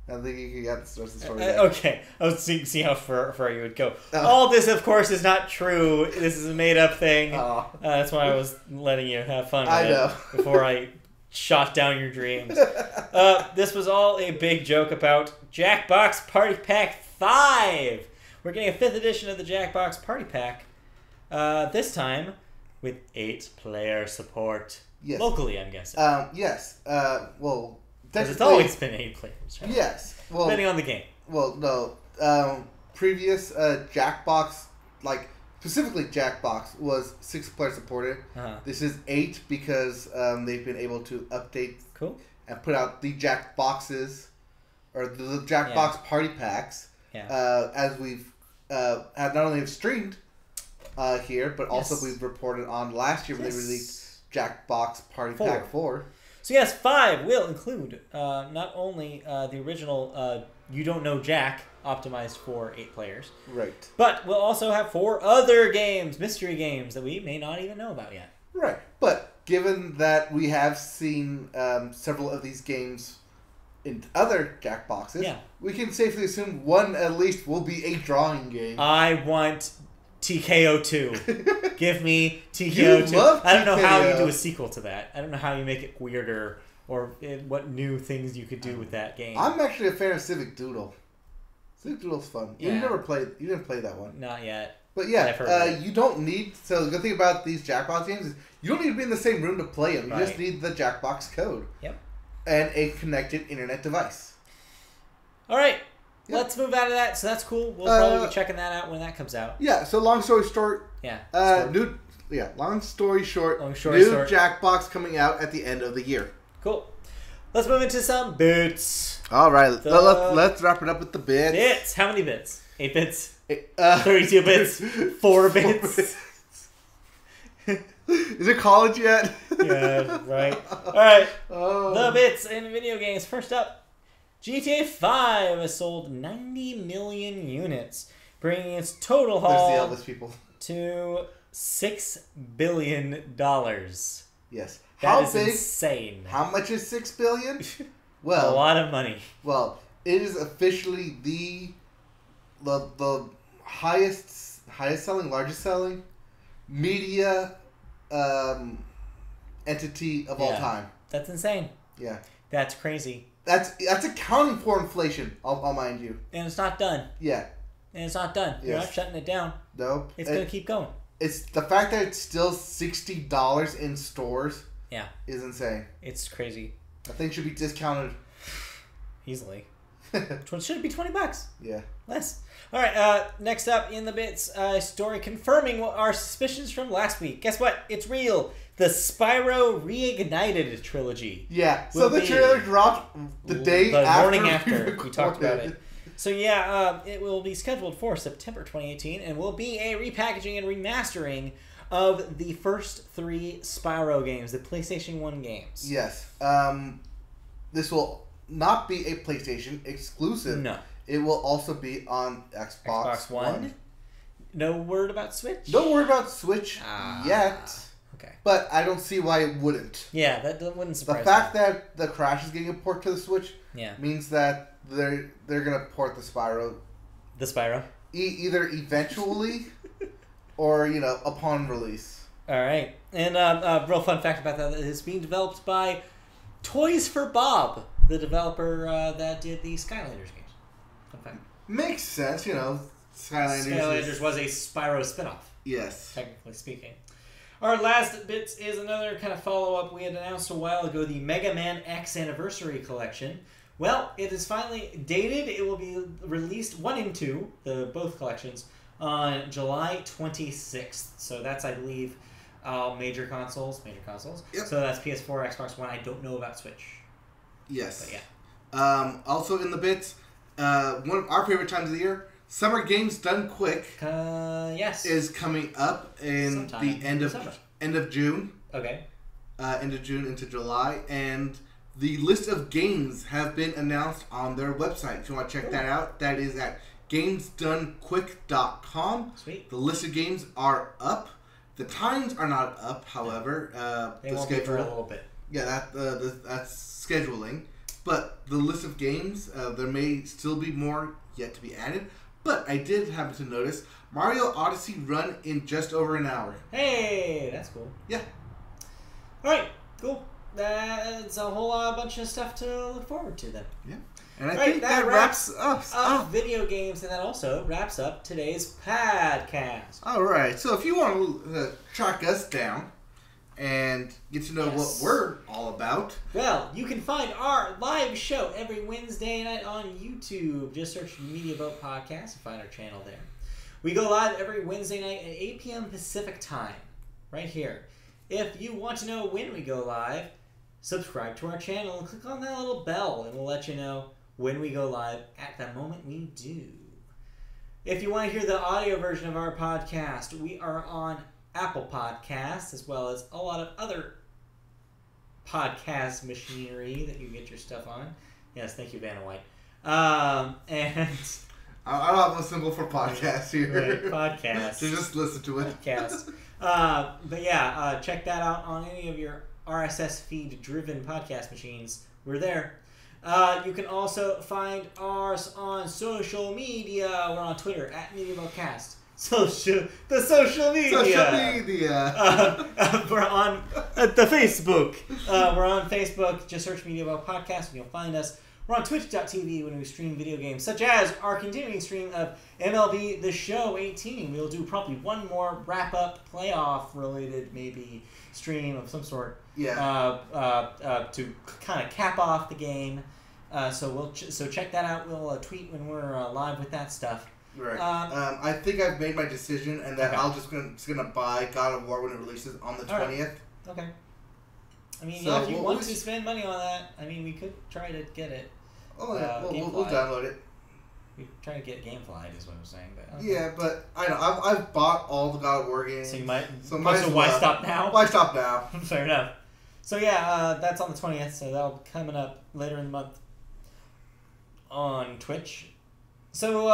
think you got the rest of the story. Okay. I was see how far you would go. All this, of course, is not true. This is a made-up thing. That's why I was letting you have fun with it before I shot down your dreams. This was all a big joke about Jackbox Party Pack 5. We're getting a 5th edition of the Jackbox Party Pack. This time with 8-player support. Yes. Locally, I'm guessing. Yes. Well, because it's always been 8 players, right? Yes. Well, depending on the game. Well, no. Previous Jackbox, like specifically Jackbox, was 6-player supported. This is 8 because they've been able to update and put out the Jackboxes or the Jackbox Party Packs. As we've had not only have streamed here, but also we've reported on last year when they released Jackbox Party Pack 4. So yes, 5 will include not only the original You Don't Know Jack, optimized for 8 players. Right. But we'll also have 4 other games, mystery games, that we may not even know about yet. Right. But given that we have seen several of these games in other Jackboxes, we can safely assume one at least will be a drawing game. I want TKO 2. Give me TKO 2. I don't know how you do a sequel to that. I don't know how you make it weirder or what new things you could do with that game. I'm actually a fan of Civic Doodle. Civic Doodle's fun. You didn't play that one. Not yet. But you don't need. So the good thing about these Jackbox games is you don't need to be in the same room to play them. You just need the Jackbox code. Yep. And a connected internet device. All right. Let's move out of that. So that's cool. We'll probably be checking that out when that comes out. Yeah. So long story short. Long story short. New Jackbox coming out at the end of the year. Cool. Let's move into some bits. All right. Let's wrap it up with the bits. Bits. How many bits? 8 bits. 32 bits. 4 bits. Is it college yet? Yeah. Right. All right. The bits in video games. First up. GTA 5 has sold 90 million units, bringing its total haul to $6 billion. Yes. That is insane. How much is $6 billion? Well, a lot of money. Well, it is officially the highest selling, largest selling media entity of all time. That's insane. Yeah. That's crazy. That's accounting for inflation, I'll mind you. And it's not done. Yeah. And it's not done. Yes. You're not shutting it down. Nope. It's going to keep going. It's the fact that it's still $60 in stores. Yeah. Is insane. It's crazy. That thing should be discounted. Easily. Should it be $20? Yeah. Less. All right, next up in the bits, story confirming our suspicions from last week. Guess what? It's real. The Spyro Reignited trilogy. Yeah. So the trailer dropped the morning after we talked about it. So yeah, it will be scheduled for September 2018 and will be a repackaging and remastering of the first 3 Spyro games, the PlayStation 1 games. Yes. This will not be a PlayStation exclusive. No. It will also be on Xbox One. No word about Switch? No word about Switch yet. Okay. But I don't see why it wouldn't. Yeah, that wouldn't surprise me. The fact that the Crash is getting a port to the Switch means that they're going to port the Spyro. The Spyro? Either eventually or, upon release. All right. And a real fun fact about that is being developed by Toys for Bob, the developer that did the Skylanders games. Fun fact. Makes sense, Skylanders was a Spyro spinoff. Yes. Technically speaking. Our last bits is another kind of follow-up. We had announced a while ago the Mega Man X Anniversary Collection. Well, it is finally dated. It will be released 1 and 2, both collections, on July 26th. So that's, I believe, major consoles. Yep. So that's PS4, Xbox One. I don't know about Switch. Yes. But yeah. Also in the bits, one of our favorite times of the year, Summer Games Done Quick. Yes. Is coming up in the end of June. Okay. End of June into July, and the list of games have been announced on their website. If you want to check that out, that is at gamesdonequick.com. Sweet. The list of games are up. The times are not up, however. They won't be for a little bit. Yeah, that's scheduling. But the list of games, there may still be more yet to be added. But I did happen to notice Mario Odyssey run in just over an hour. Hey, that's cool. Yeah. All right, cool. That's a whole bunch of stuff to look forward to then. Yeah. And I think that wraps up video games, and that also wraps up today's podcast. All right. So if you want to track us down and get to know what we're all about, well, you can find our live show every Wednesday night on YouTube. Just search Media Boat Podcast and find our channel there. We go live every Wednesday night at 8 p.m. Pacific time, right here. If you want to know when we go live, subscribe to our channel and click on that little bell, and we'll let you know when we go live at the moment we do. If you want to hear the audio version of our podcast, we are on Apple Podcasts, as well as a lot of other podcast machinery that you get your stuff on. Yes, thank you, Vanna White. And I don't have a symbol for podcast here. Right, podcast. So just listen to it. Podcast. But yeah, check that out on any of your RSS feed-driven podcast machines. We're there. You can also find us on social media. We're on Twitter at MediaBoatCast. Social media. We're on the Facebook. We're on Facebook. Just search Media Boat Podcast and you'll find us. We're on Twitch.tv when we stream video games, such as our continuing stream of MLB The Show 18. We'll do probably one more wrap-up playoff-related maybe stream of some sort. Yeah. To kind of cap off the game. So check that out. We'll tweet when we're live with that stuff. Right. I think I've made my decision, and that I'm just gonna buy God of War when it releases on the 20th. Okay. I mean, if you want to spend money on that, I mean, we could try to get it. Oh yeah, we'll download it. We try to get GameFly is what I'm saying. But okay. Yeah, but I know I've bought all the God of War games. So you might. So why stop now? Why stop now? Fair enough. So yeah, that's on the 20th. So that'll be coming up later in the month on Twitch. So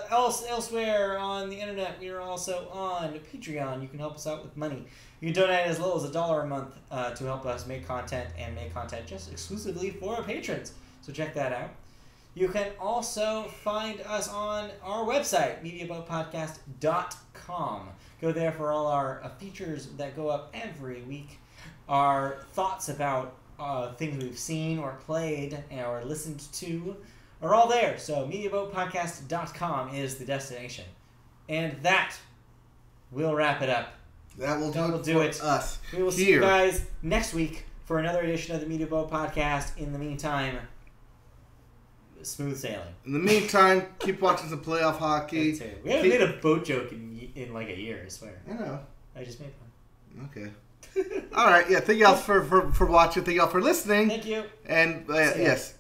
elsewhere on the internet, we are also on Patreon. You can help us out with money. You can donate as little as $1 a month to help us make content just exclusively for our patrons. So check that out. You can also find us on our website, MediaBoatPodcast.com. Go there for all our features that go up every week. Our thoughts about things we've seen or played or listened to are all there. So MediaBoatPodcast.com is the destination. And that will wrap it up. That will do it for us. We will see you guys next week for another edition of the Media Boat Podcast. In the meantime, smooth sailing. In the meantime, keep watching some playoff hockey. We haven't made a boat joke in like a year, I swear. I know. I just made one. Okay. All right. Yeah. Thank y'all for watching. Thank y'all for listening. Thank you. And yes,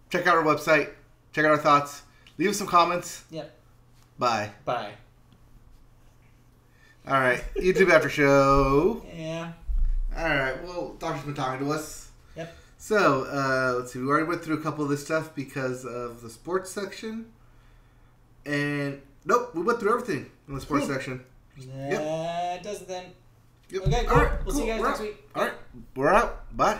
check out our website. Check out our thoughts. Leave us some comments. Yep. Bye. Bye. All right. YouTube after show. Yeah. All right. Well, Doctor's been talking to us. Yep. So let's see. We already went through a couple of this stuff because of the sports section. And nope, we went through everything in the sports section. It does it then. Yep. Okay, cool. All right, We'll see you guys next week. All right. We're out. Bye.